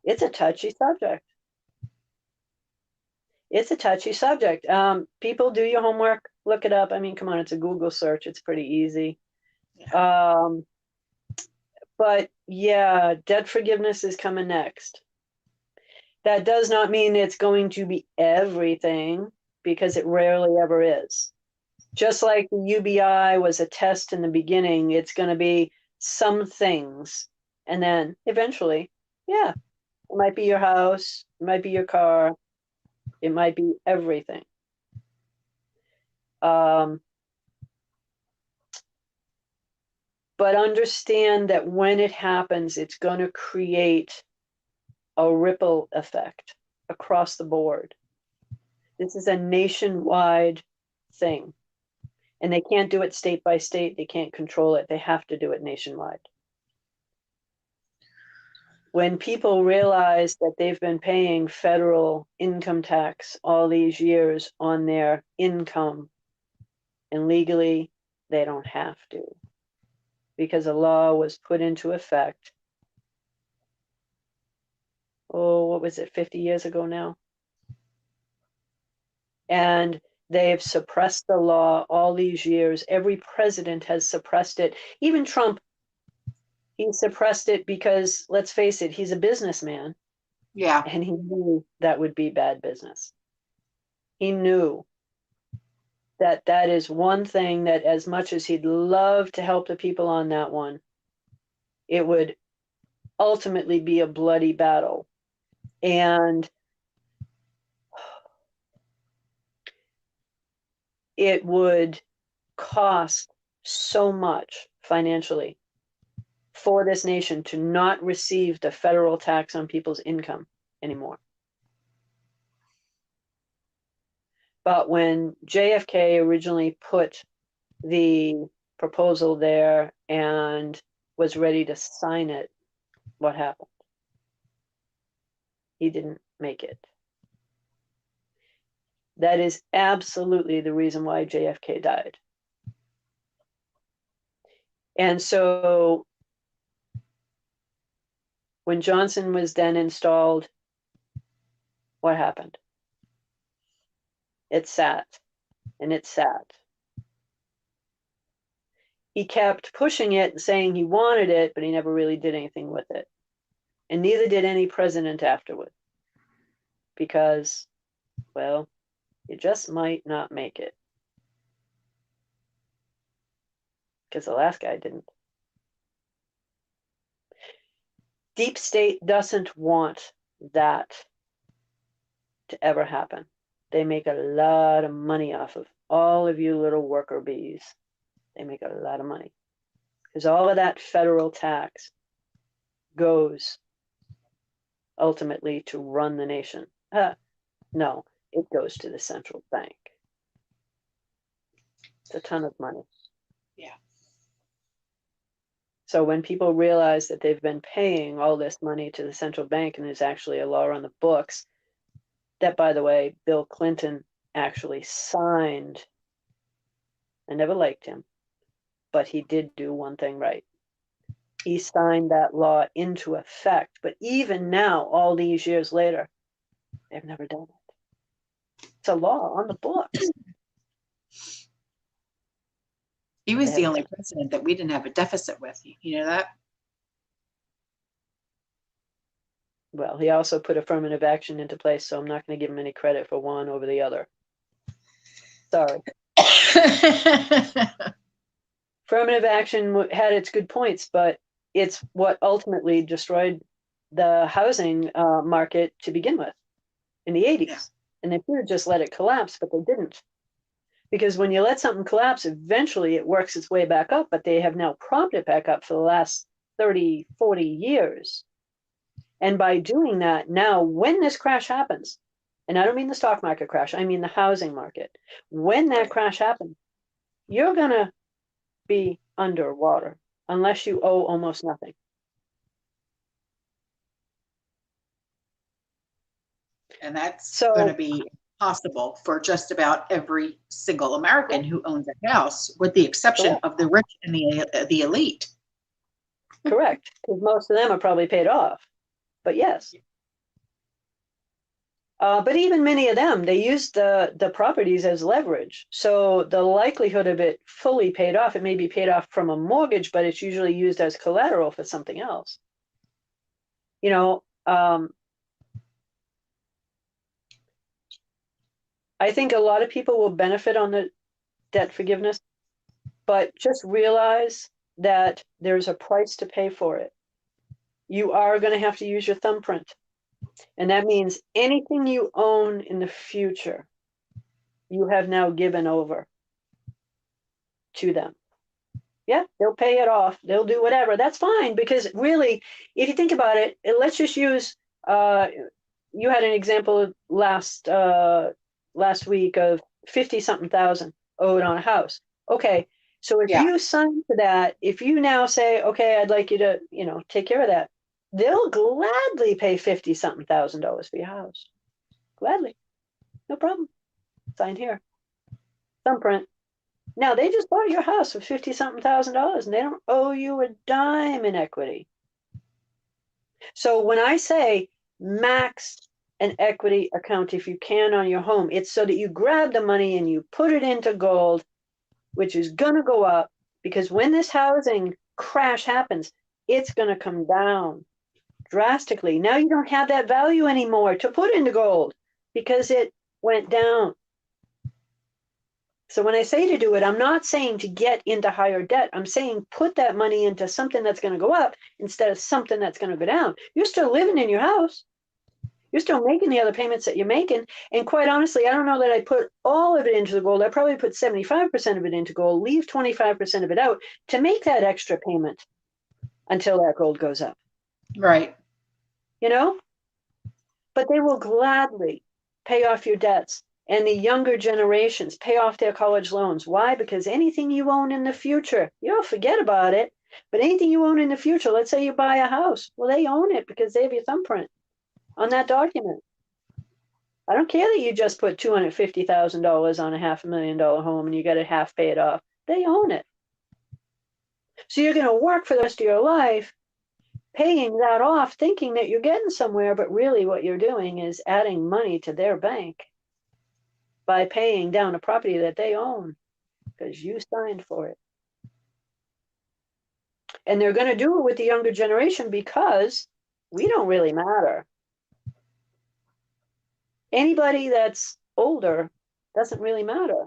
it's a touchy subject. It's a touchy subject. People, do your homework, look it up. I mean, come on, it's a Google search. It's pretty easy. But yeah, debt forgiveness is coming next. That does not mean it's going to be everything, because it rarely ever is. Just like the UBI was a test in the beginning, it's going to be some things. And then eventually, yeah, it might be your house, it might be your car, it might be everything. But understand that when it happens, it's going to create a ripple effect across the board. This is a nationwide thing. And they can't do it state by state. They can't control it. They have to do it nationwide. When people realize that they've been paying federal income tax all these years on their income, and legally they don't have to, because a law was put into effect, what was it, 50 years ago now? And they've suppressed the law all these years. Every president has suppressed it. Even Trump, he suppressed it because, let's face it, he's a businessman. Yeah. And he knew that would be bad business. He knew that that is one thing that, as much as he'd love to help the people on that one, it would ultimately be a bloody battle. And it would cost so much financially for this nation to not receive the federal tax on people's income anymore. But when JFK originally put the proposal there and was ready to sign it, what happened? He didn't make it. That is absolutely the reason why JFK died. And so when Johnson was then installed, what happened? It sat and it sat. he kept pushing it and saying he wanted it, but he never really did anything with it. And neither did any president afterward. Because, well, you just might not make it. Because the last guy didn't. Deep state doesn't want that to ever happen. They make a lot of money off of all of you little worker bees. They make a lot of money. Because all of that federal tax goes ultimately to run the nation. No, it goes to the central bank. It's a ton of money. Yeah. So when people realize that they've been paying all this money to the central bank, and there's actually a law on the books that, by the way, Bill Clinton actually signed. I never liked him, but he did do one thing right. He signed that law into effect. But even now, all these years later, they've never done it. It's a law on the books. He was the only president that we didn't have a deficit with. You know that? Well, he also put affirmative action into place, so I'm not going to give him any credit for one over the other. Sorry. Affirmative action had its good points, but it's what ultimately destroyed the housing market to begin with in the 80s. Yeah. And they could have just let it collapse, but they didn't. Because when you let something collapse, eventually it works its way back up, but they have now propped it back up for the last 30, 40 years. And by doing that, now when this crash happens, and I don't mean the stock market crash, I mean the housing market, when that crash happens, you're going to be underwater unless you owe almost nothing. And that's going to be possible for just about every single American who owns a house, with the exception of the rich and the elite. Correct, because most of them are probably paid off. But yes. But even many of them, they use the properties as leverage. So the likelihood of it fully paid off, it may be paid off from a mortgage, but it's usually used as collateral for something else. You know, I think a lot of people will benefit on the debt forgiveness, but just realize that there's a price to pay for it. You are going to have to use your thumbprint. And that means anything you own in the future, you have now given over to them. Yeah, they'll pay it off. They'll do whatever. That's fine, because really, if you think about it, let's just use, you had an example last week of 50-something thousand owed on a house. Okay, so if you sign to that, if you now say, okay, I'd like you to, take care of that, they'll gladly pay 50-something thousand for your house. Gladly. No problem. Sign here. Thumbprint. Now, they just bought your house for 50-something thousand and they don't owe you a dime in equity. So when I say max an equity account if you can on your home, it's so that you grab the money and you put it into gold, which is going to go up, because when this housing crash happens, it's going to come down drastically. Now you don't have that value anymore to put into gold because it went down. So when I say to do it, I'm not saying to get into higher debt. I'm saying put that money into something that's going to go up instead of something that's going to go down. You're still living in your house. You're still making the other payments that you're making. And quite honestly, I don't know that I put all of it into the gold. I probably put 75% of it into gold, leave 25% of it out to make that extra payment until that gold goes up. Right. But they will gladly pay off your debts. And the younger generations pay off their college loans. Why? Because anything you own in the future, you'll forget about it. But anything you own in the future, let's say you buy a house, well, they own it because they have your thumbprint on that document. I don't care that you just put $250,000 on a $500,000 home and you got it half paid off. They own it. So you're going to work for the rest of your life paying that off, thinking that you're getting somewhere, but really what you're doing is adding money to their bank by paying down a property that they own because you signed for it. And they're going to do it with the younger generation because we don't really matter. Anybody that's older doesn't really matter.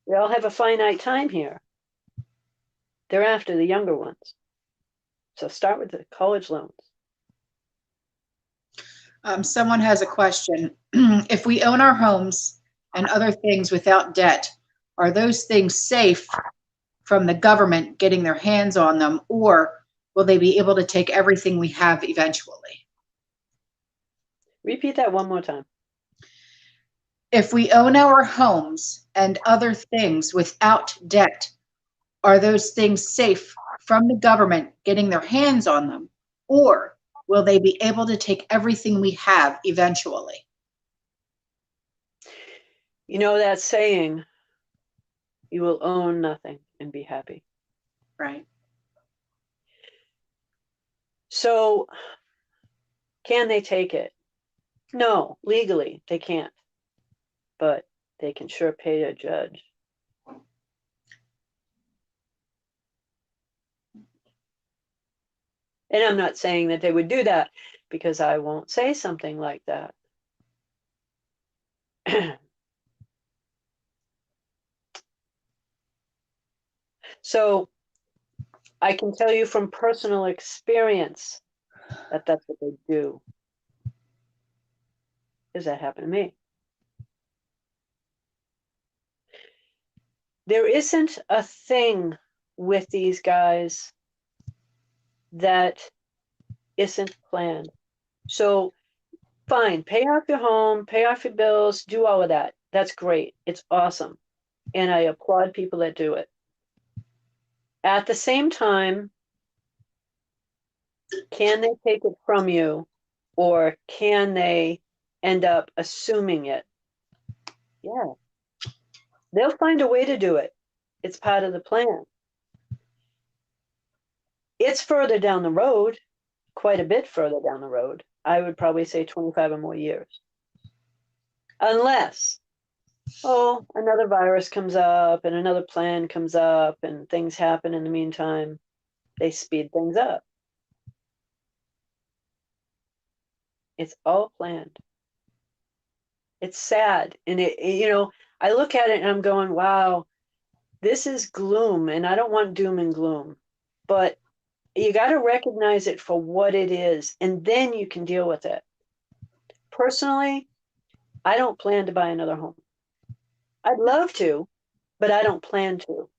They all have a finite time here. They're after the younger ones. So start with the college loans. Someone has a question. If we own our homes and other things without debt, are those things safe from the government getting their hands on them, or will they be able to take everything we have eventually? Repeat that one more time. If we own our homes and other things without debt, are those things safe from the government getting their hands on them, or will they be able to take everything we have eventually? You know that saying, you will own nothing and be happy. Right. So can they take it? No, legally they can't, but they can sure pay a judge. And I'm not saying that they would do that, because I won't say something like that. So I can tell you from personal experience that that's what they do. Because that happened to me. There isn't a thing with these guys that isn't planned. So fine, pay off your home, pay off your bills, do all of that. That's great. It's awesome. And I applaud people that do it. At the same time, can they take it from you, or can they end up assuming it? Yeah. They'll find a way to do it. It's part of the plan. It's further down the road, quite a bit further down the road. I would probably say 25 or more years. Unless, another virus comes up and another plan comes up and things happen in the meantime, they speed things up. It's all planned. It's sad. And I look at it and I'm going, wow, this is gloom, and I don't want doom and gloom, but you got to recognize it for what it is, and then you can deal with it. Personally, I don't plan to buy another home. I'd love to, but I don't plan to.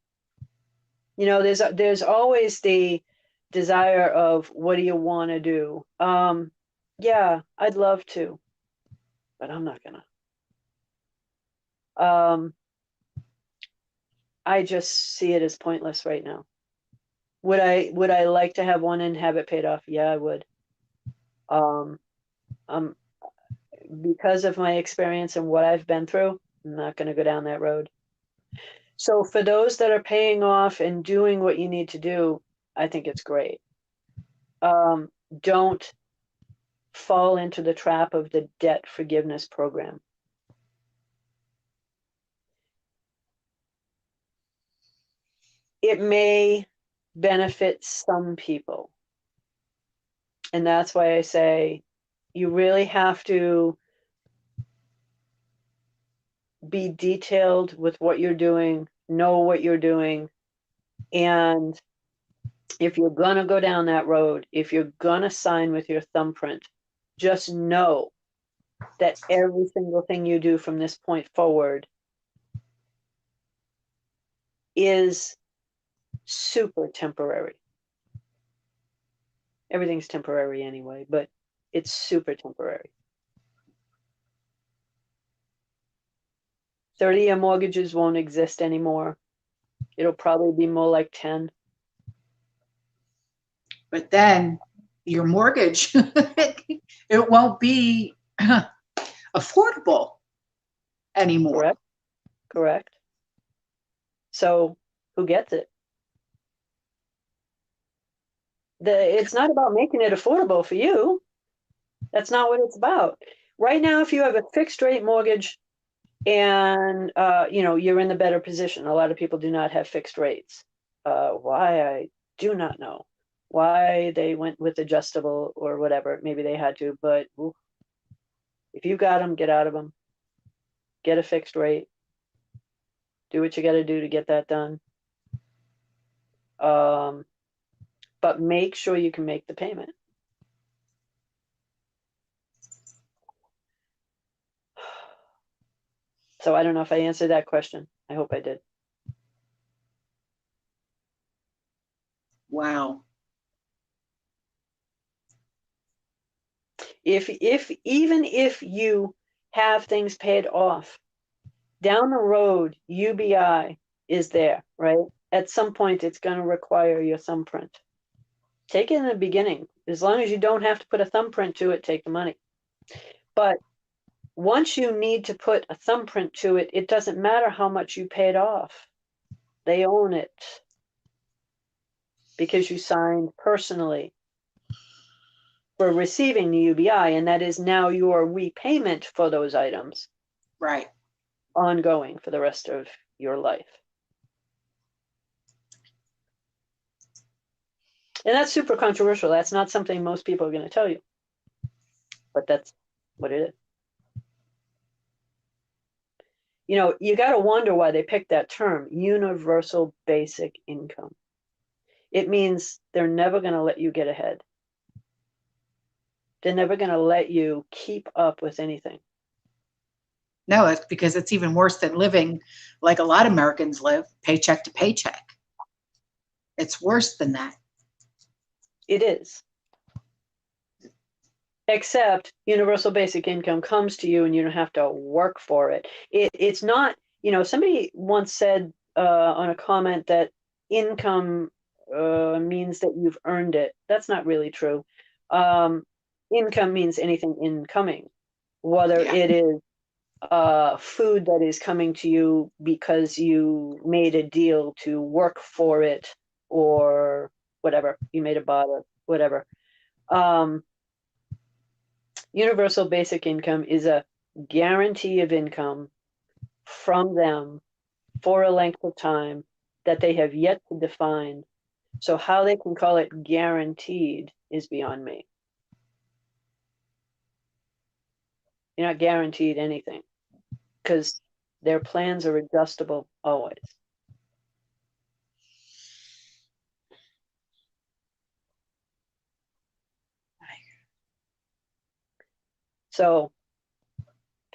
There's always the desire of, what do you want to do? Yeah, I'd love to, but I'm not gonna. I just see it as pointless right now. Would I like to have one and have it paid off? Yeah, I would. Because of my experience and what I've been through, I'm not going to go down that road. So for those that are paying off and doing what you need to do, I think it's great. Don't fall into the trap of the debt forgiveness program. It may benefit some people. And that's why I say you really have to be detailed with what you're doing, know what you're doing. And if you're going to go down that road, if you're going to sign with your thumbprint, just know that every single thing you do from this point forward is super temporary. Everything's temporary anyway, but it's super temporary. 30-year mortgages won't exist anymore. It'll probably be more like 10. But then your mortgage, it won't be affordable anymore. Correct. So who gets it? It's not about making it affordable for you. That's not what it's about. Right now, if you have a fixed rate mortgage and you're in the better position. A lot of people do not have fixed rates. Why? do not know why they went with adjustable or whatever. Maybe they had to, but ooh, if you got them, get out of them. Get a fixed rate. Do what you got to do to get that done. But make sure you can make the payment. So I don't know if I answered that question. I hope I did. Wow. Even if you have things paid off, down the road, UBI is there, right? At some point, it's going to require your thumbprint. Take it in the beginning. As long as you don't have to put a thumbprint to it, take the money. But once you need to put a thumbprint to it, it doesn't matter how much you paid off. They own it because you signed personally for receiving the UBI, and that is now your repayment for those items. Right. Ongoing for the rest of your life. And that's super controversial. That's not something most people are going to tell you. But that's what it is. You know, you got to wonder why they picked that term, universal basic income. It means they're never going to let you get ahead. They're never going to let you keep up with anything. No, it's because it's even worse than living like a lot of Americans live, paycheck to paycheck. It's worse than that. It is. Except universal basic income comes to you and you don't have to work for it. It's not, you know, somebody once said on a comment that income means that you've earned it. That's not really true. Income means anything incoming, whether it is food that is coming to you because you made a deal to work for it or whatever, you made a barter, whatever. Universal basic income is a guarantee of income from them for a length of time that they have yet to define. So how they can call it guaranteed is beyond me. You're not guaranteed anything because their plans are adjustable always. So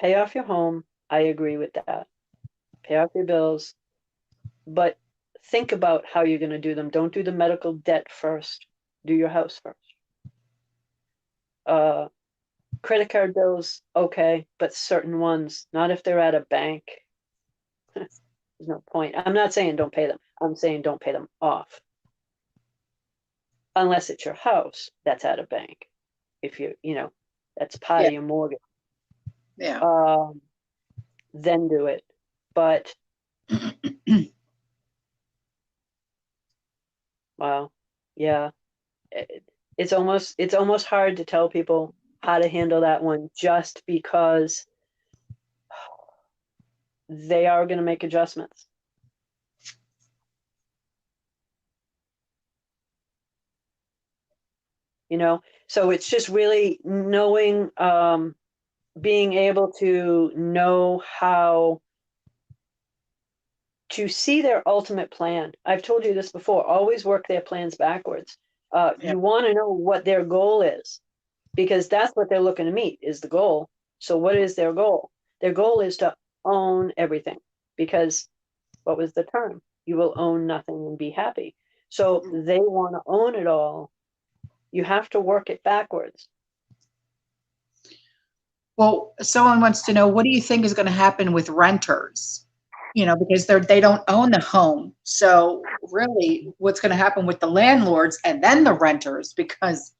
pay off your home. I agree with that. Pay off your bills, but think about how you're going to do them. Don't do the medical debt first. Do your house first. Credit card bills, okay, but certain ones, not if they're at a bank. There's no point. I'm not saying don't pay them. I'm saying don't pay them off. Unless it's your house that's at a bank. If you know, that's part of your mortgage. Yeah. Then do it. But wow, yeah. It's almost hard to tell people how to handle that one just because they are going to make adjustments. You know, so it's just really knowing, being able to know how to see their ultimate plan. I've told you this before, always work their plans backwards. You want to know what their goal is, because that's what they're looking to meet is the goal. So what is their goal? Their goal is to own everything, because what was the term? You will own nothing and be happy. So they want to own it all. You have to work it backwards. Well, someone wants to know, what do you think is going to happen with renters? You know, because they don't own the home. So really, what's going to happen with the landlords and then the renters? Because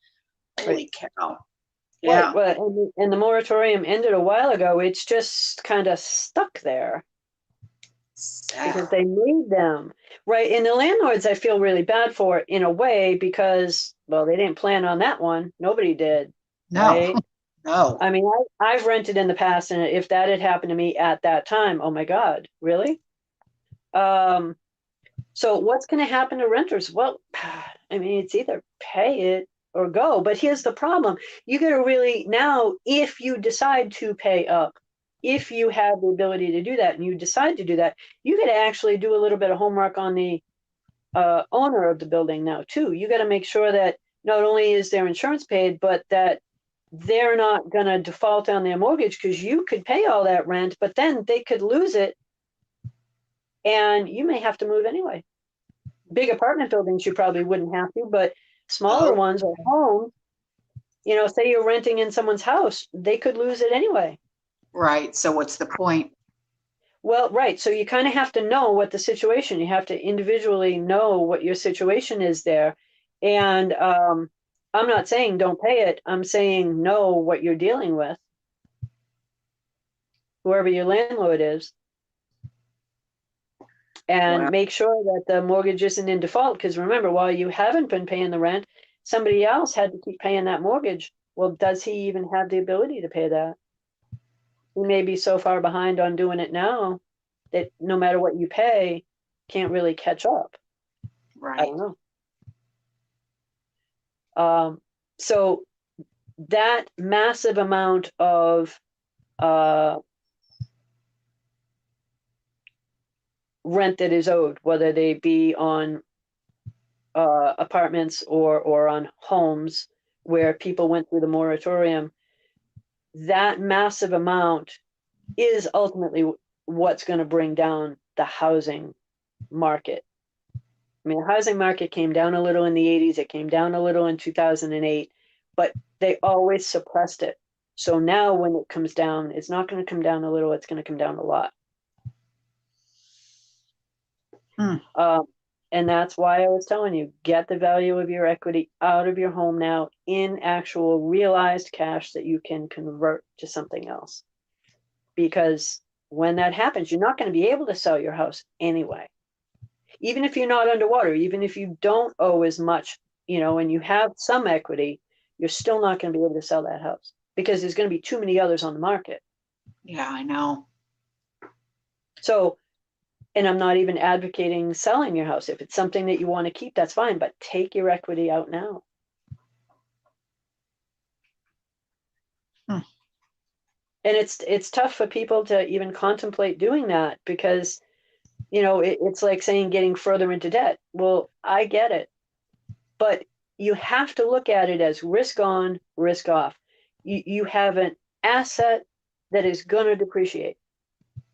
holy cow. Yeah. Right. Well, and the moratorium ended a while ago. It's just kind of stuck there because they made them. Right. And the landlords, I feel really bad for in a way because, well, they didn't plan on that one. Nobody did. No. Right? No. I mean, I've rented in the past, and if that had happened to me at that time, oh my God, really? So what's going to happen to renters? Well, I mean, it's either pay it or go. But here's the problem. You got to really now, if you decide to pay up, if you have the ability to do that and you decide to do that, you got to actually do a little bit of homework on the owner of the building now too. You got to make sure that not only is their insurance paid, but that they're not going to default on their mortgage, because you could pay all that rent, but then they could lose it and you may have to move anyway. Big apartment buildings, you probably wouldn't have to, but smaller Oh, ones or homes, say you're renting in someone's house, they could lose it anyway. right. So what's the point? Well, right. So you kind of have to know what the situation, you have to individually know what your situation is there. And I'm not saying don't pay it. I'm saying know what you're dealing with, whoever your landlord is, and Wow. make sure that the mortgage isn't in default. Because remember, while you haven't been paying the rent, somebody else had to keep paying that mortgage. Well, does he even have the ability to pay that? He may be so far behind on doing it now that no matter what you pay, can't really catch up. I Right. don't know. So that massive amount of rent that is owed, whether they be on apartments or on homes where people went through the moratorium, that massive amount is ultimately what's going to bring down the housing market. I mean, the housing market came down a little in the 80s, it came down a little in 2008, but they always suppressed it. So now when it comes down, it's not going to come down a little, it's going to come down a lot. Hmm. And that's why I was telling you, get the value of your equity out of your home now in actual realized cash that you can convert to something else. Because when that happens, you're not going to be able to sell your house anyway. Even if you're not underwater, even if you don't owe as much, and you have some equity, you're still not going to be able to sell that house because there's going to be too many others on the market. Yeah, I know. So, and I'm not even advocating selling your house. If it's something that you want to keep, that's fine, but take your equity out now. Hmm. And it's tough for people to even contemplate doing that because, it's like saying getting further into debt. Well, I get it, but you have to look at it as risk on, risk off. You have an asset that is going to depreciate.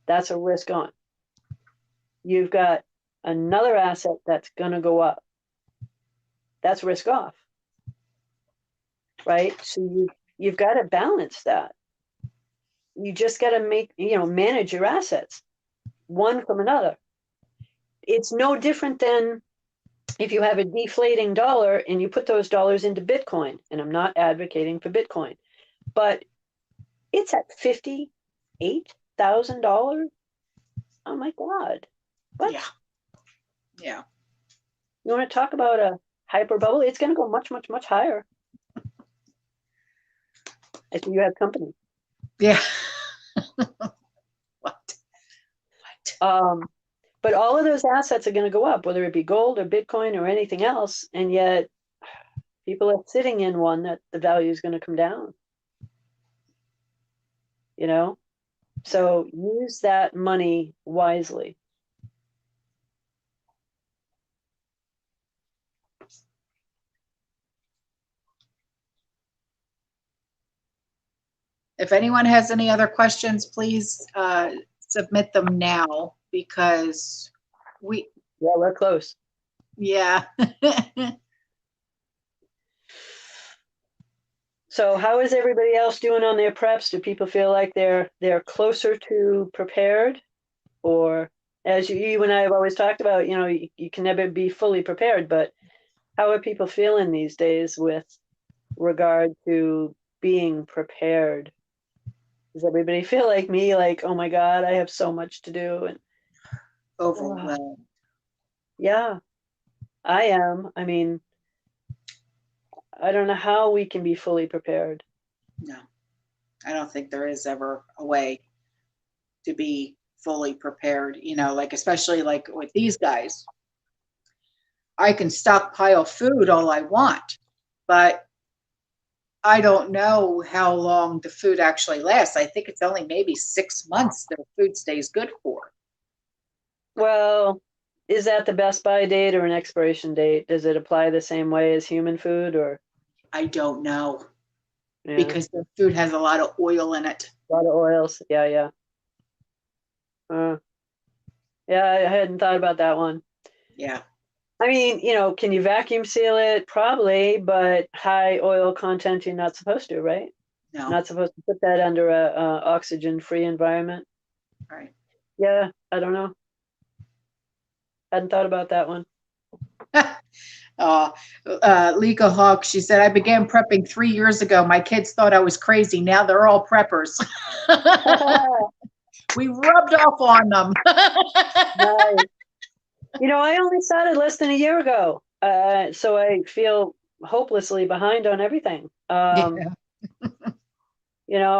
That's a risk on. You've got another asset that's going to go up. That's risk off, right? So you've got to balance that. You just got to manage your assets one from another. It's no different than if you have a deflating dollar and you put those dollars into Bitcoin. And I'm not advocating for Bitcoin, but it's at $58,000. Oh my God. What? Yeah. Yeah. You want to talk about a hyper bubble? It's going to go much, much, much higher. I think you have company. Yeah. What? But all of those assets are going to go up, whether it be gold or Bitcoin or anything else. And yet people are sitting in one that the value is going to come down, So use that money wisely. If anyone has any other questions, please submit them now because we, Yeah, we're close. yeah. So how is everybody else doing on their preps? Do people feel like they're closer to prepared? Or as you and I have always talked about, you can never be fully prepared, but how are people feeling these days with regard to being prepared? Does everybody feel like me, like, oh my God, I have so much to do? And Overwhelmed. yeah, I am. I mean, I don't know how we can be fully prepared. No, I don't think there is ever a way to be fully prepared, like especially like with these guys. I can stockpile food all I want, but I don't know how long the food actually lasts. I think it's only maybe 6 months that food stays good for. Well, is that the best by date or an expiration date? Does it apply the same way as human food or? I don't know Yeah, because the food has a lot of oil in it. a lot of oils. Yeah, yeah. Yeah, I hadn't thought about that one. Yeah. I mean, can you vacuum seal it? Probably, but high oil content, you're not supposed to, right? No. Not supposed to put that under a oxygen-free environment. Right. Yeah, I don't know. Hadn't thought about that one. Lika Hawk, she said, I began prepping 3 years ago. My kids thought I was crazy. Now they're all preppers. We rubbed off on them. Nice. I only started less than a year ago, so I feel hopelessly behind on everything. Yeah.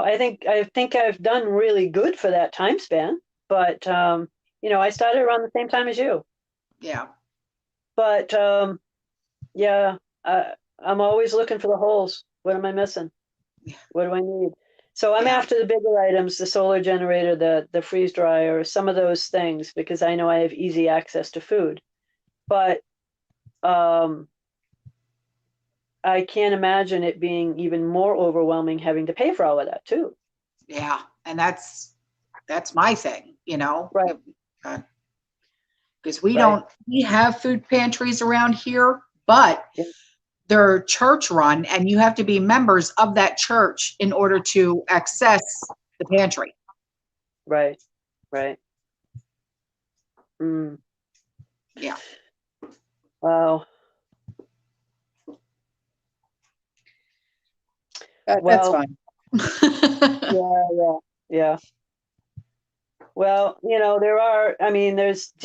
I think I've done really good for that time span, but I started around the same time as you. Yeah. But yeah, I'm always looking for the holes. What am I missing? What do I need? So I'm Yeah. after the bigger items, the solar generator, the freeze dryer, some of those things, because I know I have easy access to food. But I can't imagine it being even more overwhelming having to pay for all of that too. Yeah. And that's my thing, Right. because we Right. have food pantries around here, but Yeah. they're church run and you have to be members of that church in order to access the pantry. Right. Right. Mm. Yeah. Wow. That's Well, fine. yeah. Yeah. Well, do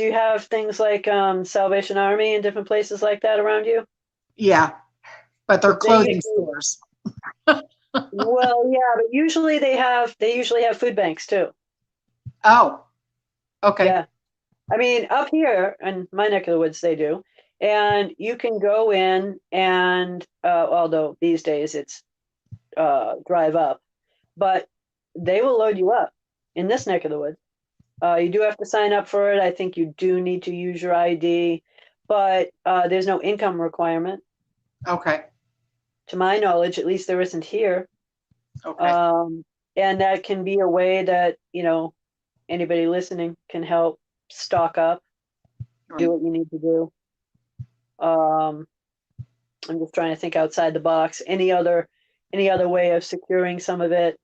you have things like Salvation Army and different places like that around you? Yeah, but they're 'Cause they clothing usually, stores. well, yeah, but usually they usually have food banks too. Oh, okay. Yeah. I mean, up here in my neck of the woods, they do. And you can go in and, although these days it's drive up, but they will load you up in this neck of the woods. You do have to sign up for it. I think you do need to use your ID, but there's no income requirement. Okay. To my knowledge, at least there isn't here. Okay. Um, and that can be a way that, anybody listening can help stock up, do Right. what you need to do. Um, I'm just trying to think outside the box. Any other way of securing some of it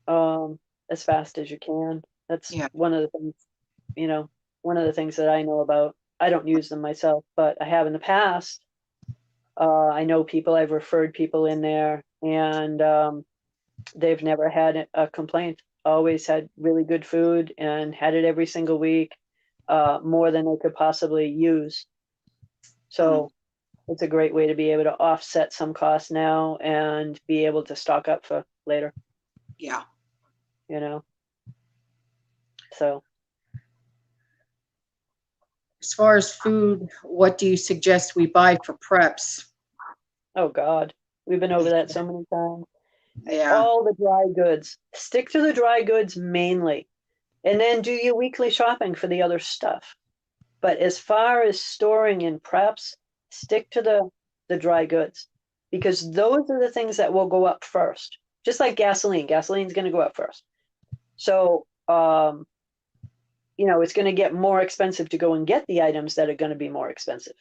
as fast as you can. That's Yeah. one of the things, one of the things that I know about. I don't use them myself, but I have in the past. I know people, I've referred people in there, and they've never had a complaint. Always had really good food and had it every single week, more than they could possibly use. So it's a great way to be able to offset some costs now and be able to stock up for later, Yeah. you know? So, As far as food, what do you suggest we buy for preps? oh God, we've been over that so many times. Yeah. All the dry goods. Stick to the dry goods mainly, and then do your weekly shopping for the other stuff. But as far as storing in preps, stick to the dry goods, because those are the things that will go up first. Just like gasoline. Gasoline's going to go up first. So, it's going to get more expensive to go and get the items that are going to be more expensive,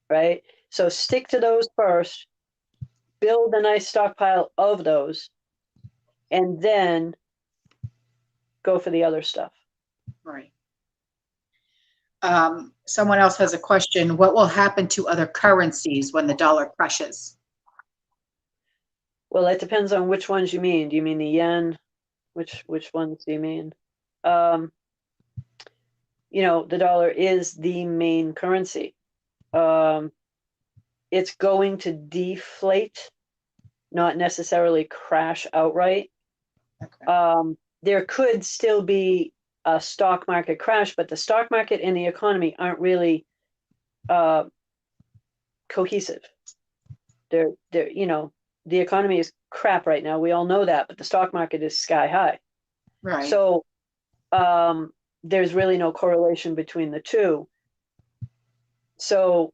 right? So stick to those first, build a nice stockpile of those, and then go for the other stuff. Right. Someone else has a question. What will happen to other currencies when the dollar crashes? Well, it depends on which ones you mean. Do you mean the yen? Which ones do you mean? The dollar is the main currency. It's going to deflate, not necessarily crash outright. Okay. There could still be a stock market crash, but the stock market and the economy aren't really cohesive. They're, the economy is crap right now. We all know that, but the stock market is sky high. Right. So there's really no correlation between the two. So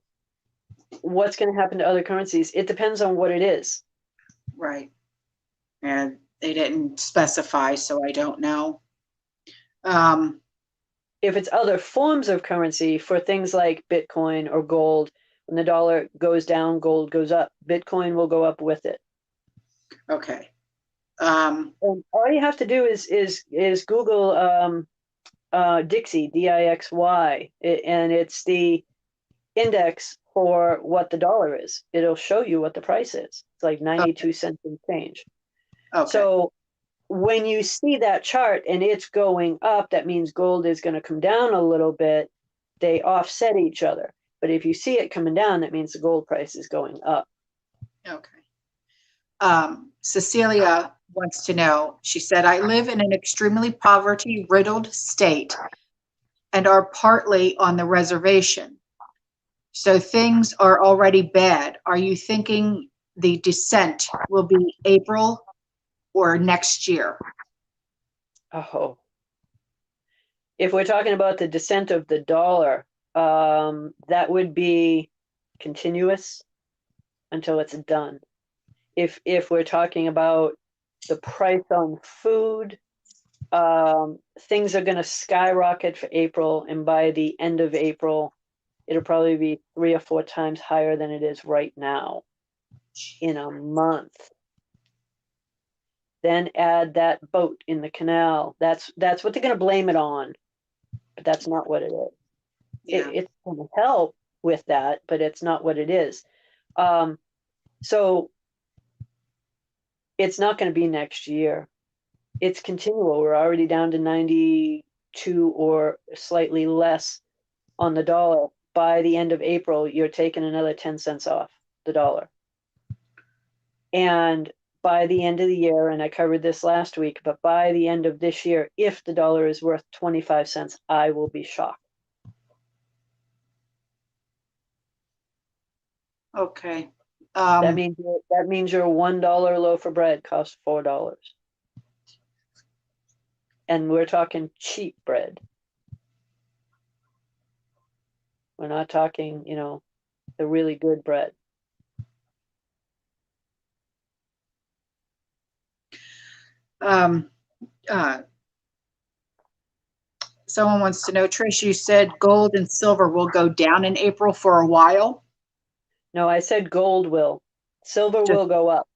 what's going to happen to other currencies? It depends on what it is. Right. And they didn't specify, so I don't know. If it's other forms of currency for things like Bitcoin or gold, when the dollar goes down, gold goes up. Bitcoin will go up with it. Okay. And all you have to do is Google Dixie, DIXY, and it's the index for what the dollar is. It'll show you what the price is. It's like 92 cents and change. Okay. So when you see that chart and it's going up, that means gold is going to come down a little bit. They offset each other. But if you see it coming down, that means the gold price is going up. Okay. Cecilia wants to know, she said, I live in an extremely poverty-riddled state and are partly on the reservation. So things are already bad. Are you thinking the descent will be April or next year? Oh. If we're talking about the descent of the dollar, that would be continuous until it's done. If we're talking about the price on food, things are going to skyrocket for April, and by the end of April, it'll probably be 3 or 4 times higher than it is right now in a month. Then add that boat in the canal. That's what they're going to blame it on, but that's not what it is. Yeah. It's going to help with that, but it's not what it is. So it's not going to be next year. It's continual. We're already down to 92 or slightly less on the dollar. By the end of April, you're taking another 10 cents off the dollar. And by the end of the year, and I covered this last week, but by the end of this year, if the dollar is worth 25 cents, I will be shocked. Okay. That means your $1 loaf of bread costs $4. And we're talking cheap bread. We're not talking, the really good bread. Someone wants to know, Trish, you said gold and silver will go down in April for a while? No, I said gold will. Silver will go up.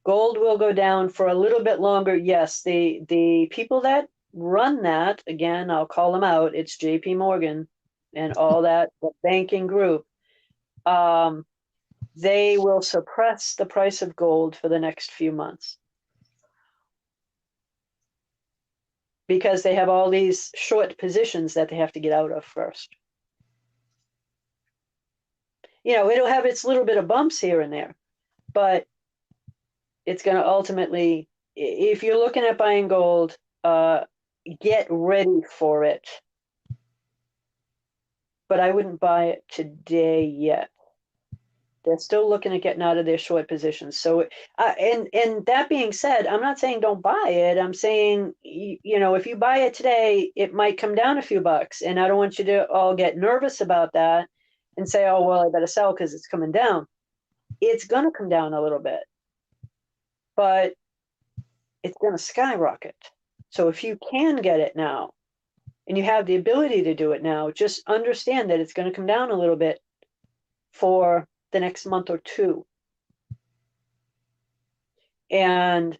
Gold will go down for a little bit longer. Yes, the people that run that, again, I'll call them out. It's JP Morgan and all that, the banking group. They will suppress the price of gold for the next few months. Because they have all these short positions that they have to get out of first. It'll have its little bit of bumps here and there, but it's going to ultimately, if you're looking at buying gold, get ready for it. But I wouldn't buy it today yet. They're still looking at getting out of their short positions. So, and that being said, I'm not saying don't buy it. I'm saying, if you buy it today, it might come down a few bucks. And I don't want you to all get nervous about that and say, oh, well, I better sell because it's coming down. It's going to come down a little bit, but it's going to skyrocket. So if you can get it now and you have the ability to do it now, just understand that it's going to come down a little bit for the next month or two. And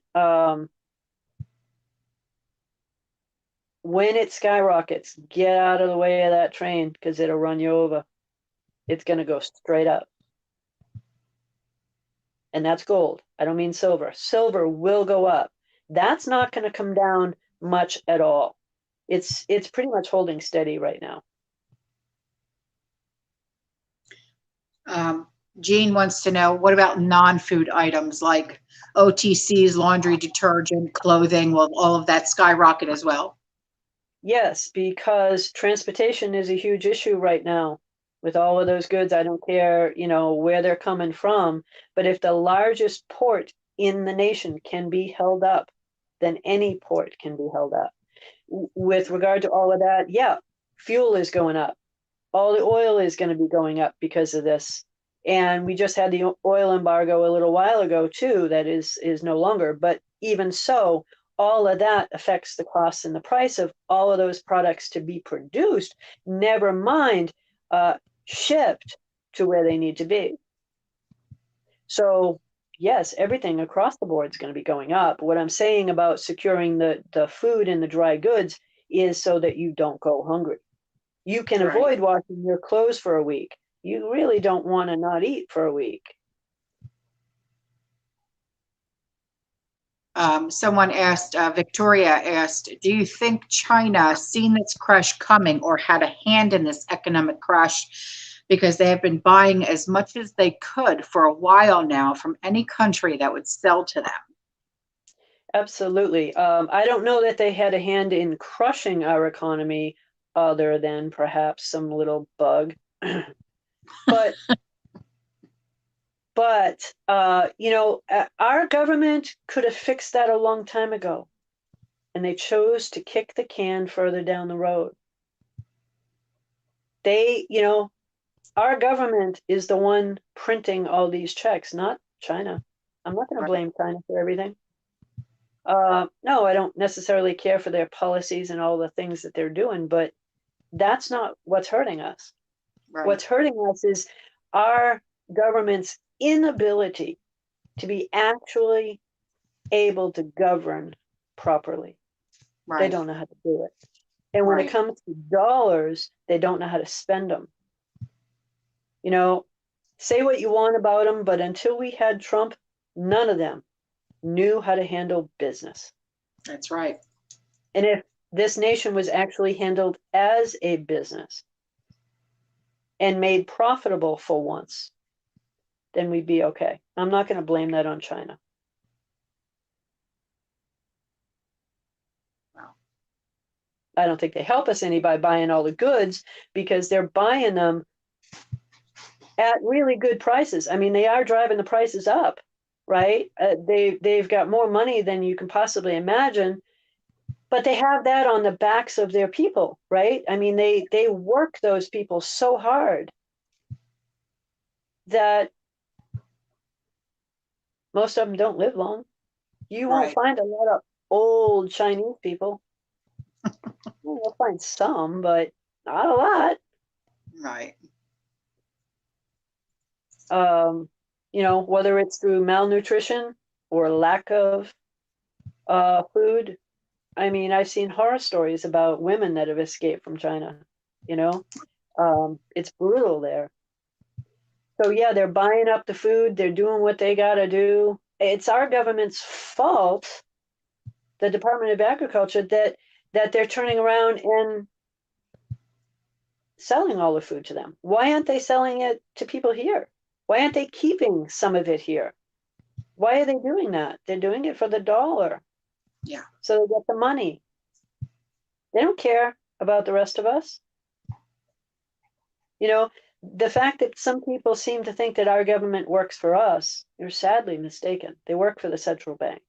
when it skyrockets, get out of the way of that train because it'll run you over. It's going to go straight up. And that's gold. I don't mean silver. Silver will go up. That's not going to come down much at all. It's pretty much holding steady right now. Jean wants to know, what about non-food items like OTCs, laundry detergent, clothing? Will all of that skyrocket as well? Yes, because transportation is a huge issue right now. with all of those goods. I don't care, where they're coming from. But if the largest port in the nation can be held up, then any port can be held up. With regard to all of that, yeah, fuel is going up. All the oil is going to be going up because of this. And we just had the oil embargo a little while ago too, that is no longer. But even so, all of that affects the cost and the price of all of those products to be produced, never mind shipped to where they need to be. So yes, everything across the board is going to be going up. What I'm saying about securing the food and the dry goods is so that you don't go hungry. You can avoid washing your clothes for a week. You really don't want to not eat for a week. Someone asked, Victoria asked, do you think China seen this crash coming or had a hand in this economic crash because they have been buying as much as they could for a while now from any country that would sell to them? Absolutely. I don't know that they had a hand in crushing our economy other than perhaps some little bug. But our government could have fixed that a long time ago, and they chose to kick the can further down the road. Our government is the one printing all these checks, not China. I'm not going to blame China for everything. No, I don't necessarily care for their policies and all the things that they're doing, but that's not what's hurting us. Right. What's hurting us is our government's inability to be actually able to govern properly. They don't know how to do it. And when it comes to dollars, they don't know how to spend them. Say what you want about them, but until we had Trump, none of them knew how to handle business. That's right. And if this nation was actually handled as a business and made profitable for once, then we'd be okay. I'm not going to blame that on China. Wow. I don't think they help us any by buying all the goods, because they're buying them at really good prices. I mean, they are driving the prices up, right? They've got more money than you can possibly imagine, but they have that on the backs of their people, right? I mean, they work those people so hard that most of them don't live long. You won't find a lot of old Chinese people. You'll find some, but not a lot. Right. Whether it's through malnutrition or lack of food. I mean, I've seen horror stories about women that have escaped from China. It's brutal there. So yeah, they're buying up the food. They're doing what they got to do. It's our government's fault, the Department of Agriculture, that they're turning around and selling all the food to them. Why aren't they selling it to people here? Why aren't they keeping some of it here? Why are they doing that? They're doing it for the dollar. Yeah. So they get the money. They don't care about the rest of us. The fact that some people seem to think that our government works for us, you're sadly mistaken. They work for the central bank.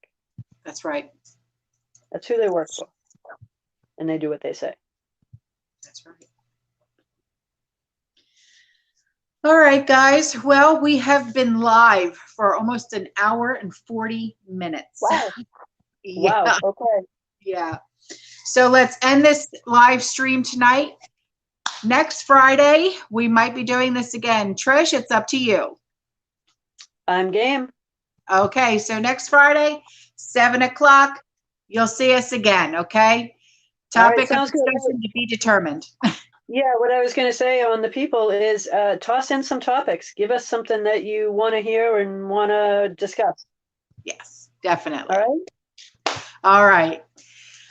That's right. That's who they work for. And they do what they say. That's right. All right, guys. Well, we have been live for almost an hour and 40 minutes. Wow. Yeah. Wow. Okay. Yeah. So let's end this live stream tonight. Next Friday, we might be doing this again. Trish, it's up to you. I'm game. Okay. So next Friday, 7:00, you'll see us again. Okay. Topic of discussion to be determined. Yeah, what I was going to say on the people is toss in some topics. Give us something that you want to hear and want to discuss. Yes, definitely. All right. All right.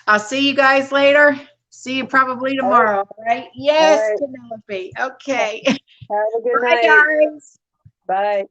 I'll see you guys later. See you probably tomorrow. All right. Yes, all right. Penelope. Okay. Have a good Bye, night. guys. Bye.